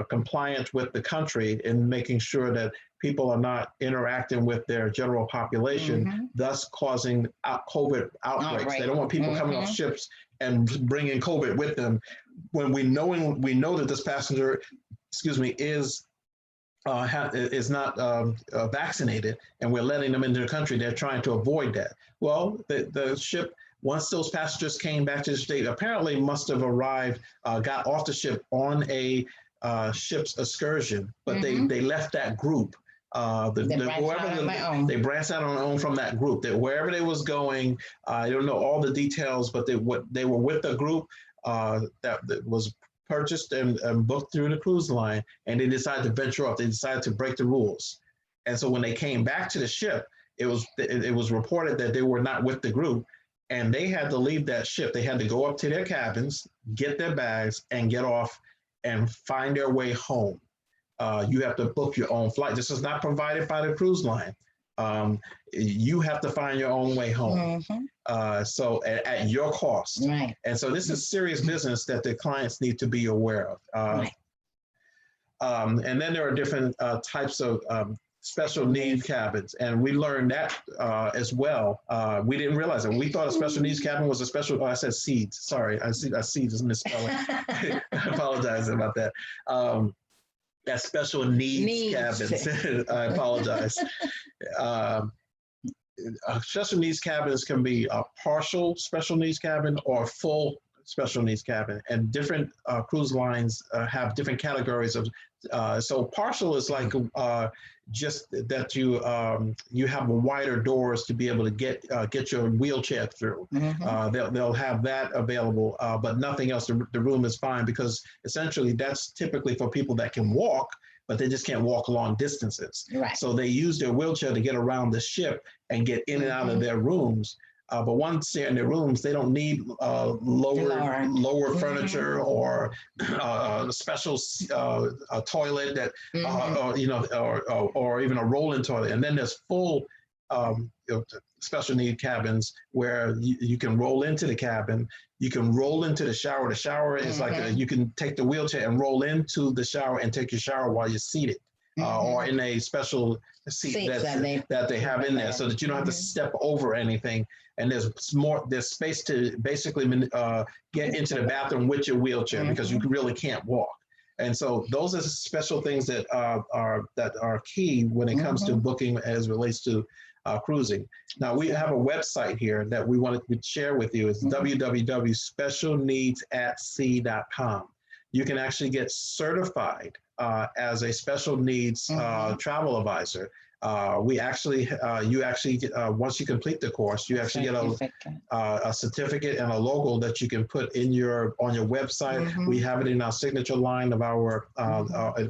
compliant with the country in making sure that people are not interacting with their general population, thus causing COVID outbreaks. They don't want people coming off ships and bringing COVID with them when we know that this passenger, is not vaccinated, and we're letting them into the country. They're trying to avoid that. Well, the ship, once those passengers came back to the state, apparently must have arrived, got off the ship on a ship's excursion, but they left that group. They branched out on their own from that group. That wherever they was going, I don't know all the details, but they were with a group that was purchased and booked through the cruise line, and they decided to venture off. They decided to break the rules, and so when they came back to the ship, it was reported that they were not with the group. And they had to leave that ship. They had to go up to their cabins, get their bags, and get off and find their way home. You have to book your own flight. This is not provided by the cruise line. You have to find your own way home. So at your cost. Right. And so this is serious business that the clients need to be aware of. And then there are different types of special needs cabins, and we learned that as well. We didn't realize it. We thought a special needs cabin was a special. Oh, I said seeds. Sorry, I see. I see this misspelling. I apologize about that. That's special needs cabins. I apologize. Um, Special needs cabins can be a partial special needs cabin or full special needs cabin, and different cruise lines have different categories of. So partial is like just that you have wider doors to be able to get your wheelchair through. They'll have that available, but nothing else. The room is fine because essentially that's typically for people that can walk, but they just can't walk long distances. Right. So they use their wheelchair to get around the ship and get in and out of their rooms. But once they're in their rooms, they don't need lower furniture or a special a toilet that, or even a rolling toilet. And then there's full special need cabins where you can roll into the cabin. You can roll into the shower. The shower is like you can take the wheelchair and roll into the shower and take your shower while you're seated. Or in a special seat that they have in there so that you don't have to step over anything. And there's space to basically get into the bathroom with your wheelchair because you really can't walk. And so those are special things that are key when it comes to booking as it relates to cruising. Now we have a website here that we wanted to share with you. It's www.specialneedsatsea.com. You can actually get certified as a special needs travel advisor. We actually, once you complete the course, you actually get a certificate and a logo that you can put on your website. We have it in our signature line of our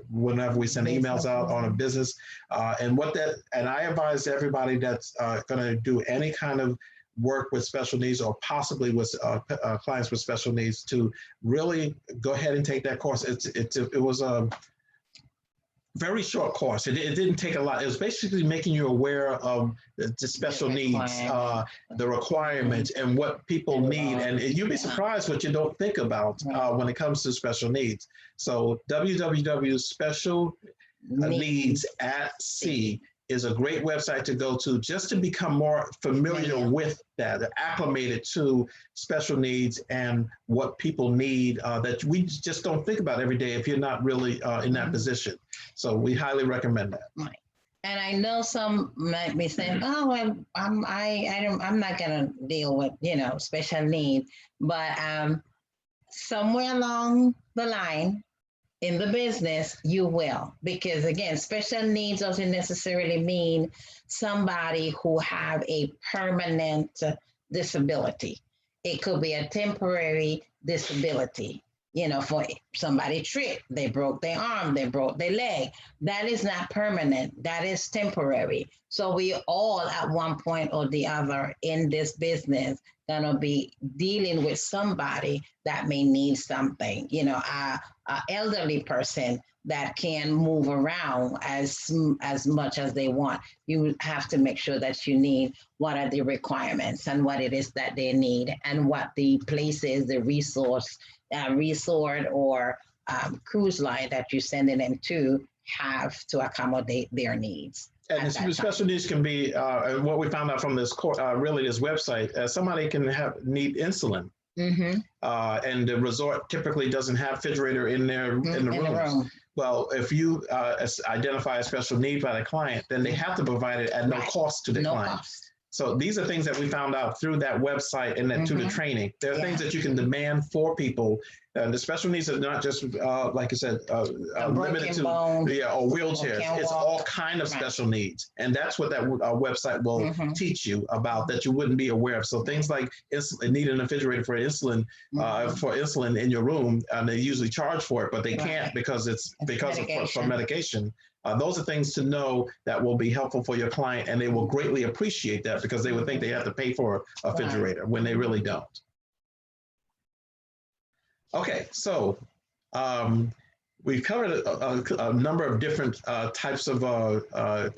whenever we send emails out on a business. And I advise everybody that's going to do any kind of work with special needs or possibly with clients with special needs to really go ahead and take that course. It was a very short course. It didn't take a lot. It was basically making you aware of the special needs, the requirements, and what people need. And you'd be surprised what you don't think about when it comes to special needs. So www.specialneedsatsea is a great website to go to just to become more familiar with that, acclimated to special needs and what people need that we just don't think about every day if you're not really in that position. So we highly recommend that. Right. And I know some might be saying, "Oh, I'm not gonna deal with special need," but somewhere along the line in the business, you will, because again, special needs doesn't necessarily mean somebody who have a permanent disability. It could be a temporary disability. For somebody tripped, they broke their arm, they broke their leg. That is not permanent. That is temporary. So we all at one point or the other in this business gonna be dealing with somebody that may need something, a elderly person that can move around as much as they want. You have to make sure that you need what are the requirements and what it is that they need and what the place is, the resort or cruise line that you're sending them to have to accommodate their needs. And special needs can be, what we found out from this this website, somebody can need insulin. And the resort typically doesn't have refrigerator in the room. Well, if you identify a special need by the client, then they have to provide it at no cost to the client. So these are things that we found out through that website and through the training. There are things that you can demand for people. The special needs are not just, like I said, limited to or wheelchairs. It's all kind of special needs. And that's what that website will teach you about that you wouldn't be aware of. So things like needing a refrigerator for insulin in your room, and they usually charge for it, but they can't because it's for medication. Those are things to know that will be helpful for your client, and they will greatly appreciate that because they would think they have to pay for a refrigerator when they really don't. Okay, so we've covered a number of different types of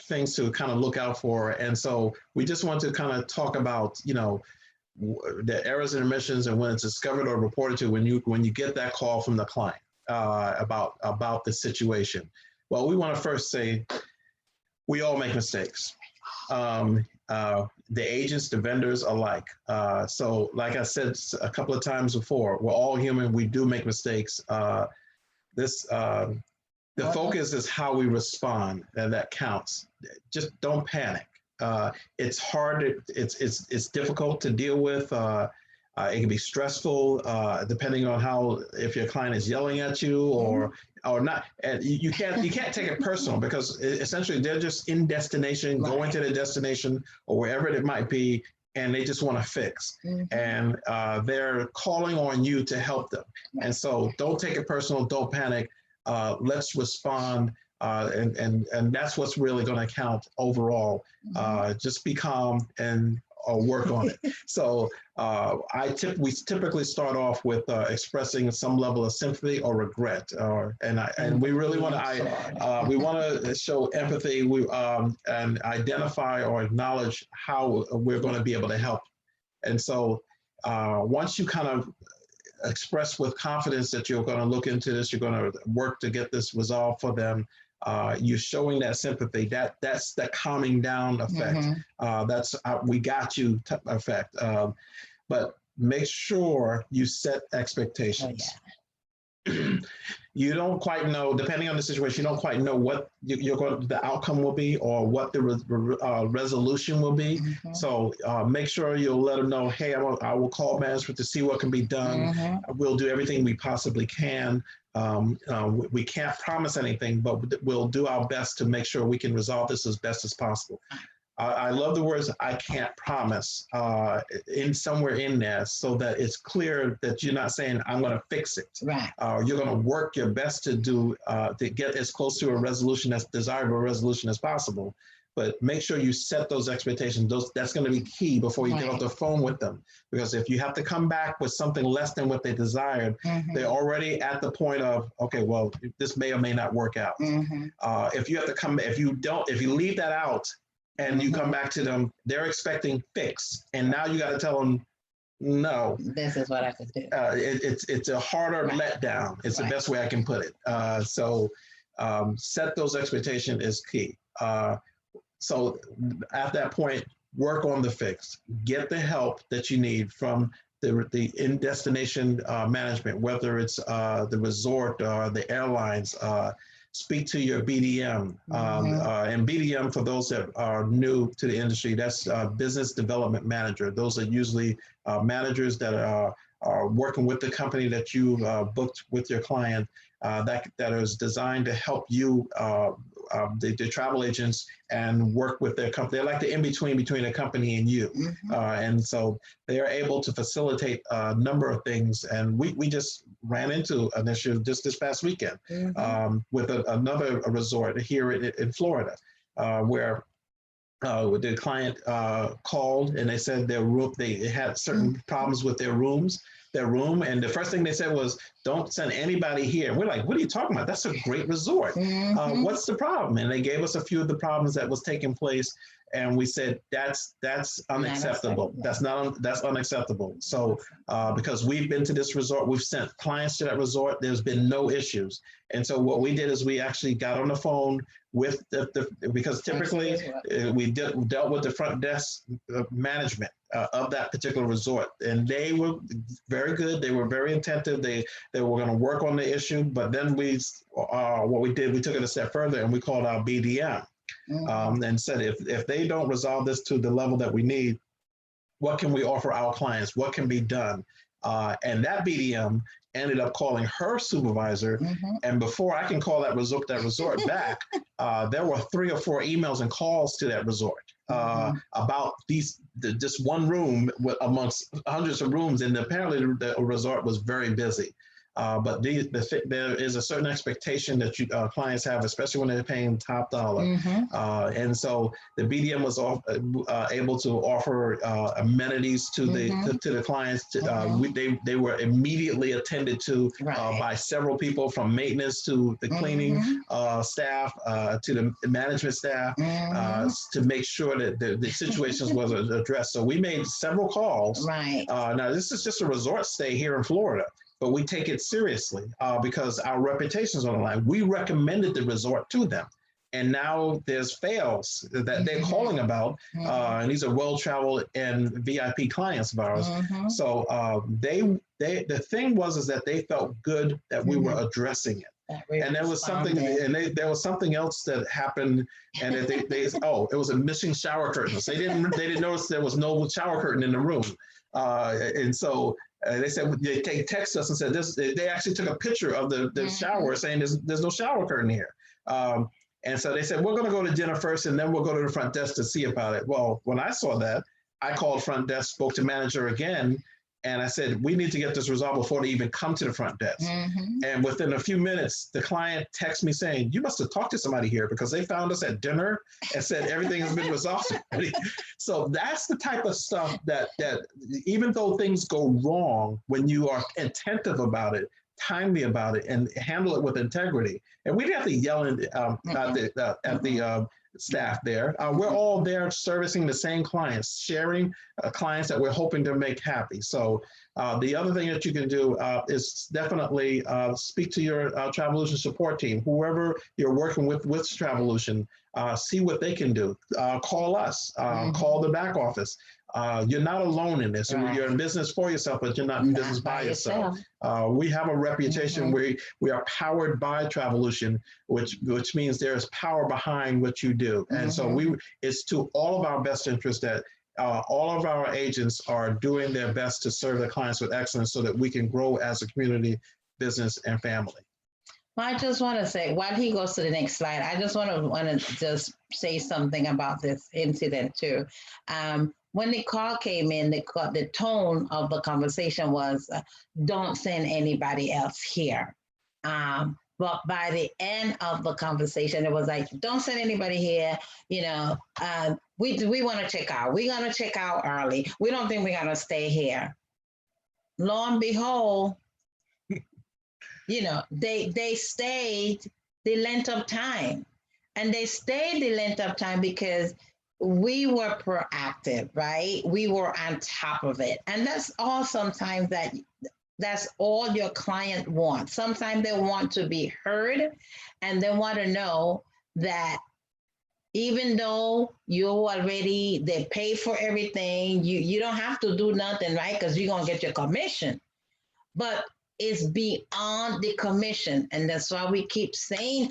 things to kind of look out for, and so we just want to kind of talk about, the errors and omissions and when it's discovered or reported to when you get that call from the client about the situation. Well, we want to first say we all make mistakes. The agents, the vendors alike. So like I said a couple of times before, we're all human. We do make mistakes. The focus is how we respond, and that counts. Just don't panic. It's hard. It's difficult to deal with. It can be stressful, depending on if your client is yelling at you or not. And you can't take it personal, because essentially they're just in destination, going to the destination or wherever it might be, and they just want to fix. And they're calling on you to help them. And so don't take it personal. Don't panic. Let's respond. And that's what's really going to count overall. Just be calm and work on it. So we typically start off with expressing some level of sympathy or regret, and we really want to show empathy. And identify or acknowledge how we're going to be able to help. And so once you kind of express with confidence that you're going to look into this, you're going to work to get this resolved for them, you're showing that sympathy. That's the calming down effect. That's we got you effect. But make sure you set expectations. You don't quite know, depending on the situation, you don't quite know what the outcome will be or what the resolution will be. So make sure you'll let them know, hey, I will call management to see what can be done. We'll do everything we possibly can. We can't promise anything, but we'll do our best to make sure we can resolve this as best as possible. I love the words "I can't promise" somewhere in there, so that it's clear that you're not saying I'm going to fix it. Right. You're going to work your best to get as close to a resolution, as desirable resolution as possible. But make sure you set those expectations. That's going to be key before you get off the phone with them. Because if you have to come back with something less than what they desired, they're already at the point of, okay, well, this may or may not work out. If you leave that out and you come back to them, they're expecting fix, and now you got to tell them, no. This is what I could do. It's a harder letdown. It's the best way I can put it. So set those expectations is key. So at that point, work on the fix. Get the help that you need from the in-destination management, whether it's the resort or the airlines. Speak to your BDM. And BDM, for those that are new to the industry, that's business development manager. Those are usually managers that are working with the company that you booked with your client, that is designed to help you, the travel agents, and work with their company. They're like the in-between between the company and you. And so they are able to facilitate a number of things. And we just ran into an issue just this past weekend with another resort here in Florida, where the client called and they said they had certain problems with their room. And the first thing they said was, don't send anybody here. And we're like, what are you talking about? That's a great resort. What's the problem? And they gave us a few of the problems that was taking place. And we said, that's unacceptable. That's unacceptable. So because we've been to this resort, we've sent clients to that resort, there's been no issues. And so what we did is we actually got on the phone with because typically we dealt with the front desk management of that particular resort, and they were very good. They were very attentive. They were going to work on the issue. But then we took it a step further, and we called our BDM and said, if they don't resolve this to the level that we need, what can we offer our clients? What can be done? And that BDM ended up calling her supervisor. And before I can call that resort back, there were 3 or 4 emails and calls to that resort about just one room amongst hundreds of rooms. And apparently the resort was very busy. But there is a certain expectation that clients have, especially when they're paying top dollar. And so the BDM was able to offer amenities to the clients. They were immediately attended to by several people, from maintenance to the cleaning staff to the management staff, to make sure that the situations was addressed. So we made several calls. Now, this is just a resort stay here in Florida, but we take it seriously because our reputation is on the line. We recommended the resort to them. and now there's fails that they're calling about, and these are well-traveled and VIP clients of ours. So the thing was that they felt good that we were addressing it. And there was something, there was something else that happened, and it was a missing shower curtain. So they didn't notice there was no shower curtain in the room, and so they said they text us and said this. They actually took a picture of the shower, saying there's no shower curtain here. And so they said we're going to go to dinner first, and then we'll go to the front desk to see about it. Well, when I saw that, I called front desk, spoke to manager again. And I said, we need to get this resolved before they even come to the front desk. And within a few minutes, the client texted me saying, you must have talked to somebody here because they found us at dinner and said everything has been resolved already. So that's the type of stuff that even though things go wrong, when you are attentive about it, timely about it, and handle it with integrity. And we didn't have to yell at the staff there. We're all there servicing the same clients, sharing clients that we're hoping to make happy. So the other thing that you can do is definitely speak to your Travelution support team, whoever you're working with Travelution, see what they can do. Call us, call the back office. You're not alone in this. Right. You're in business for yourself, but you're not in business by yourself. We have a reputation where we are powered by Travelution, which means there's power behind what you do. And so it's to all of our best interest that all of our agents are doing their best to serve their clients with excellence so that we can grow as a community, business, and family. Well, I just want to say, while he goes to the next slide, I just want to just say something about this incident too. When the call came in, the tone of the conversation was, don't send anybody else here. But by the end of the conversation, it was like, don't send anybody here. You know, we want to check out. We're going to check out early. We don't think we're going to stay here. Lo and behold, you know, they stayed the length of time. And they stayed the length of time because we were proactive, right? We were on top of it. And that's all sometimes that's all your client wants. Sometimes they want to be heard and they want to know that even though they pay for everything, you don't have to do nothing, right? Because you're going to get your commission. But it's beyond the commission. And that's why we keep saying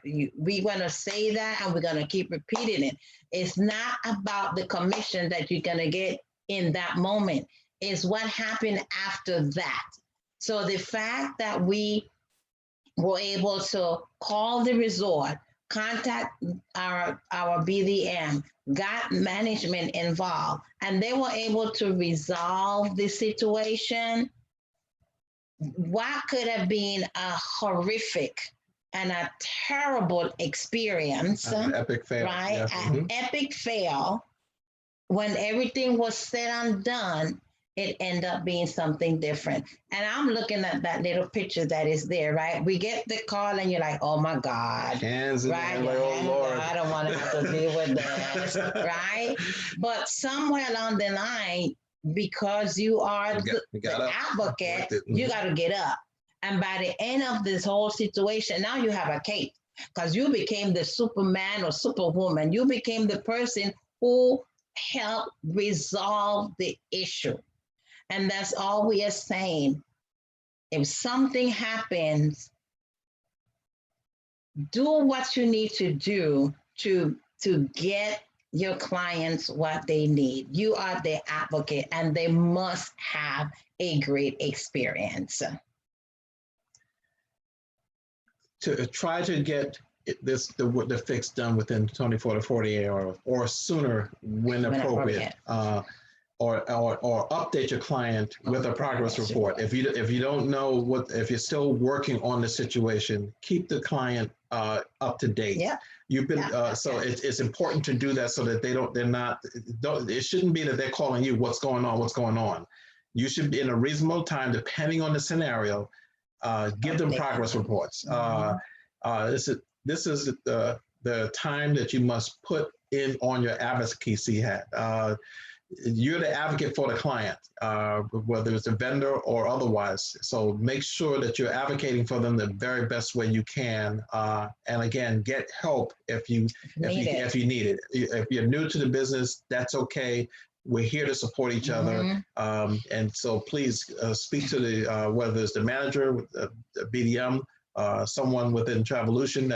we want to say that and we're going to keep repeating it. It's not about the commission that you're going to get in that moment. It's what happened after that. So the fact that we were able to call the resort, contact our BDM, got management involved, and they were able to resolve the situation. What could have been a horrific and a terrible experience, an epic fail, right? Yeah. An epic fail. When everything was said and done, it ended up being something different. And I'm looking at that little picture that is there, right? We get the call and you're like, oh my God. Hands in right? like, oh Lord. I don't want to have to deal with this, right? But somewhere along the line, because you are the advocate, you got to get up. And by the end of this whole situation, now you have a cape because you became the Superman or Superwoman. You became the person who helped resolve the issue. And that's all we are saying. If something happens, do what you need to do to get your clients what they need. You are their advocate and they must have a great experience. To try to get the fix done within 24 to 48 hours or sooner when appropriate. Or update your client with a progress report. If you don't know if you're still working on the situation, keep the client up to date. Yeah. You've been so it's important to do that so that it shouldn't be that they're calling you what's going on. You should be in a reasonable time, depending on the scenario, give them progress reports. This is the time that you must put in on your advocacy hat. you're the advocate for the client, whether it's a vendor or otherwise. So make sure that you're advocating for them the very best way you can. And again, get help if you need it. If you're new to the business, that's okay. We're here to support each other. And so please speak to the, whether it's the manager, the BDM, someone within Travelution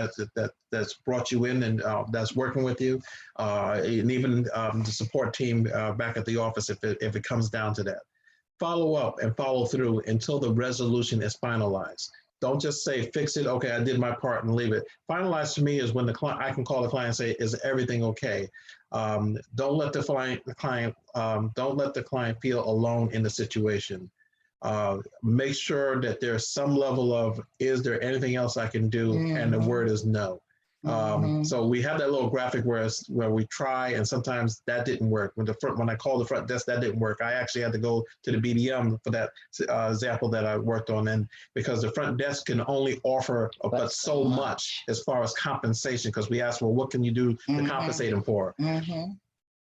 that's brought you in and that's working with you, and even the support team back at the office if it comes down to that. Follow up and follow through until the resolution is finalized. Don't just say, fix it, okay, I did my part and leave it. Finalized to me is when the client, I can call the client and say, is everything okay? Don't let the client feel alone in the situation. Make sure that there's some level of, is there anything else I can do? And the word is no. So we have that little graphic where we try, and sometimes that didn't work. When I called the front desk, that didn't work. I actually had to go to the BDM for that example that I worked on, and because the front desk can only offer but so much as far as compensation, because we asked, well, what can you do to compensate them for?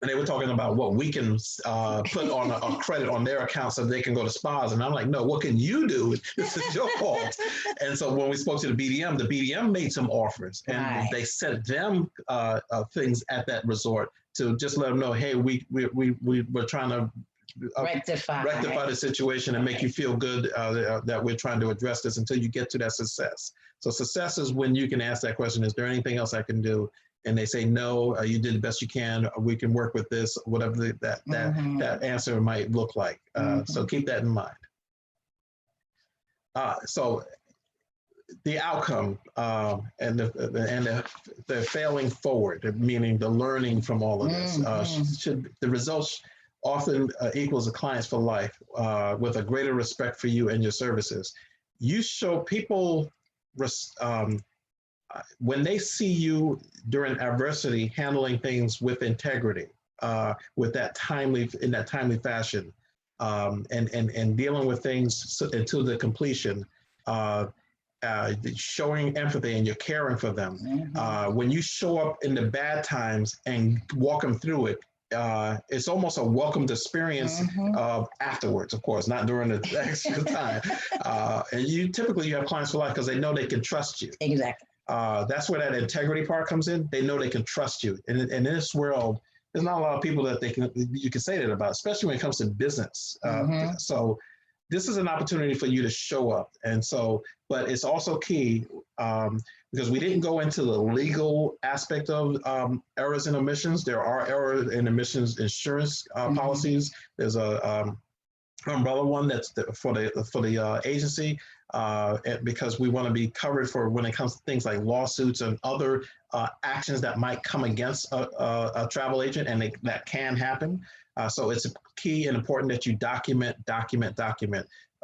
And they were talking about what we can put on a credit on their account so they can go to spas. And I'm like, no, what can you do? This is your fault. And so when we spoke to the BDM made some offers, and they sent them things at that resort to just let them know, hey, we're trying to rectify the situation and make you feel good that we're trying to address this until you get to that success. So success is when you can ask that question, is there anything else I can do? And they say, no, you did the best you can. We can work with this, whatever that answer might look like. So keep that in mind. So the outcome and the failing forward, meaning the learning from all of this, the results often equals the clients for life with a greater respect for you and your services. You show people when they see you during adversity handling things with integrity, with that timely fashion, and dealing with things until the completion, showing empathy and you're caring for them. When you show up in the bad times and walk them through it, it's almost a welcomed experience afterwards, of course, not during the extra time. And you typically have clients for life because they know they can trust you. Exactly. That's where that integrity part comes in. They know they can trust you. And in this world, there's not a lot of people that you can say that about, especially when it comes to business. So this is an opportunity for you to show up. And so, but it's also key because we didn't go into the legal aspect of errors and omissions. There are errors and omissions insurance policies. There's a umbrella one that's for the agency, because we want to be covered for when it comes to things like lawsuits and other actions that might come against a travel agent, and that can happen. So it's key and important that you document.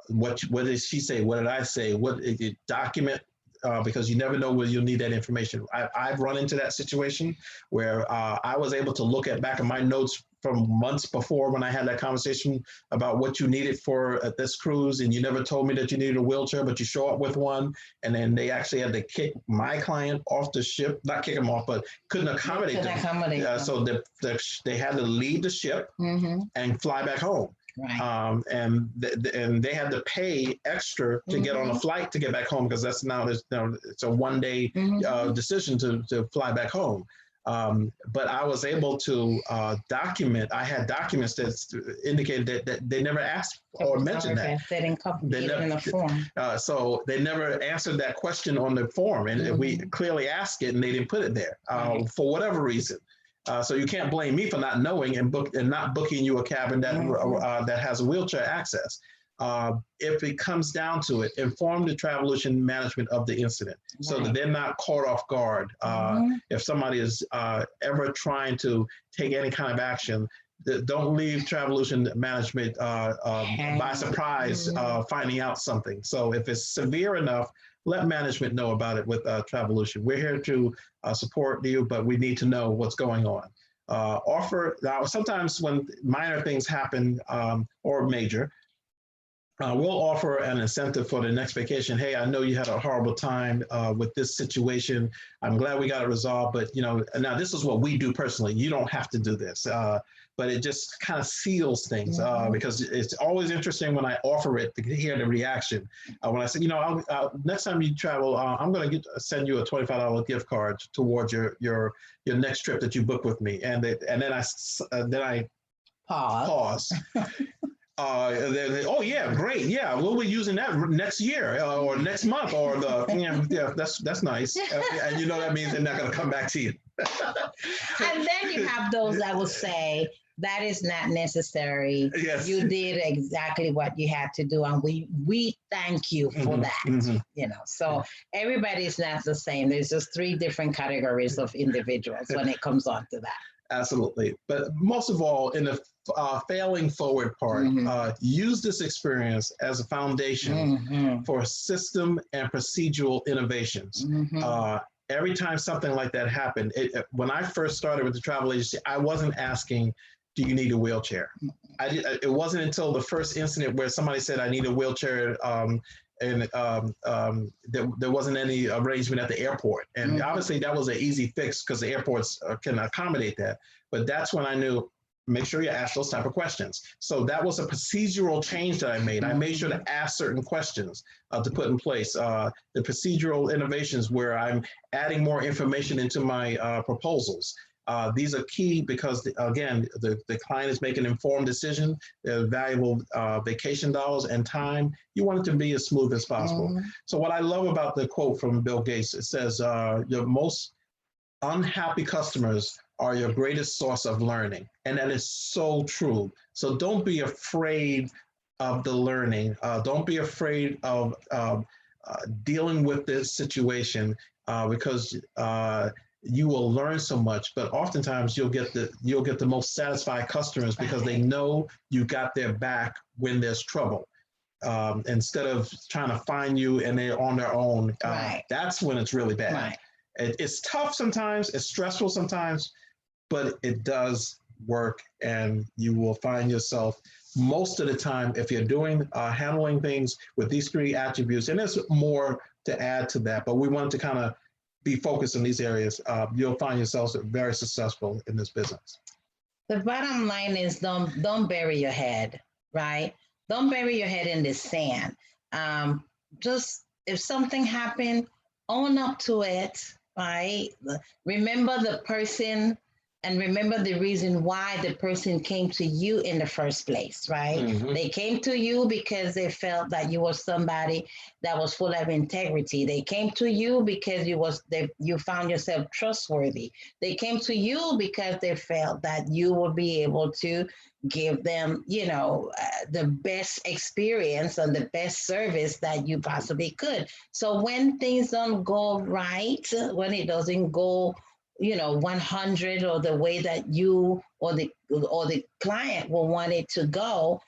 What did she say? What did I say? Document. Because you never know where you'll need that information. I've run into that situation where I was able to look back at my notes from months before when I had that conversation about what you needed for this cruise, and you never told me that you needed a wheelchair, but you show up with one, and then they actually had to kick my client off the ship, not kick him off, but couldn't accommodate them. So they had to leave the ship and fly back home. Right. And they had to pay extra to get on a flight to get back home, because it's a one-day decision to fly back home. But I was able to document. I had documents that indicated that they never asked or mentioned that. They didn't get in the form. So they never answered that question on the form, and we clearly asked it, and they didn't put it there for whatever reason. So you can't blame me for not knowing and not booking you a cabin that has a wheelchair access. If it comes down to it, inform the Travelution management of the incident so that they're not caught off guard. If somebody is ever trying to take any kind of action, don't leave Travelution management by surprise finding out something. So if it's severe enough, let management know about it with Travelution. We're here to support you, but we need to know what's going on. Now, sometimes when minor things happen or major, we'll offer an incentive for the next vacation. Hey, I know you had a horrible time with this situation. I'm glad we got it resolved, but now this is what we do personally. You don't have to do this, but it just kind of seals things because it's always interesting when I offer it to hear the reaction. When I say, next time you travel, I'm going to send you a $25 gift card towards your next trip that you book with me, and then I pause. Oh yeah, great. Yeah, we'll be using that next year or next month or that's nice. And that means they're not going to come back to you. And then you have those that will say that is not necessary. Yes. You did exactly what you had to do, and we thank you for that. So everybody's not the same. There's just 3 different categories of individuals when it comes on to that. Absolutely. But most of all, in the failing forward part, use this experience as a foundation for system and procedural innovations. Every time something like that happened, when I first started with the travel agency, I wasn't asking, do you need a wheelchair? It wasn't until the first incident where somebody said, I need a wheelchair, and there wasn't any arrangement at the airport. And obviously that was an easy fix because the airports can accommodate that. But that's when I knew, make sure you ask those type of questions. So that was a procedural change that I made. I made sure to ask certain questions to put in place. The procedural innovations where I'm adding more information into my proposals. These are key because, again, the client is making an informed decision. They're valuable vacation dollars and time. You want it to be as smooth as possible. So what I love about the quote from Bill Gates, it says, your most unhappy customers are your greatest source of learning. And that is so true. So don't be afraid of the learning. Don't be afraid of dealing with this situation because you will learn so much, but oftentimes you'll get the most satisfied customers because they know you got their back when there's trouble. Instead of trying to find you and they're on their own, that's when it's really bad. It's tough sometimes, it's stressful sometimes, but it does work, and you will find yourself most of the time, if you're doing handling things with these 3 attributes, and there's more to add to that, but we wanted to kind of be focused in these areas, you'll find yourselves very successful in this business. The bottom line is don't bury your head, right? Don't bury your head in the sand. Just if something happened, own up to it, right? Remember the person and remember the reason why the person came to you in the first place, right? They came to you because they felt that you were somebody that was full of integrity. They came to you because you found yourself trustworthy. They came to you because they felt that you would be able to give them, the best experience and the best service that you possibly could. So when things don't go right, when it doesn't go 100 or the way that you or the client will want it to go,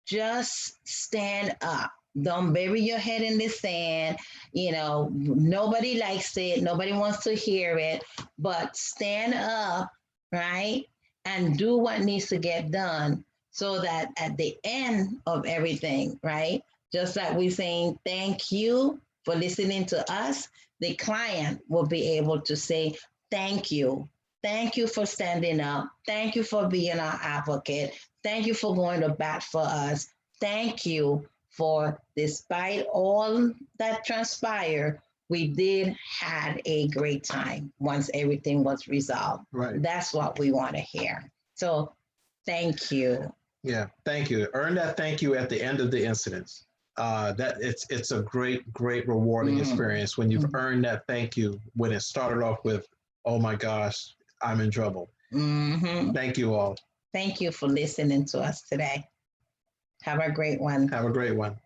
just stand up. Don't bury your head in the sand. Nobody likes it. Nobody wants to hear it, but stand up, right? And do what needs to get done so that at the end of everything, right? Just like we're saying, thank you for listening to us, the client will be able to say, thank you. Thank you for standing up. Thank you for being our advocate. Thank you for going to bat for us. Thank you for, despite all that transpired, we did had a great time once everything was resolved. Right. That's what we want to hear. So thank you. Yeah, thank you. Earn that thank you at the end of the incidents. That it's a great rewarding experience when you've earned that thank you when it started off with, oh my gosh, I'm in trouble. Thank you all. Thank you for listening to us today. Have a great one. Have a great one.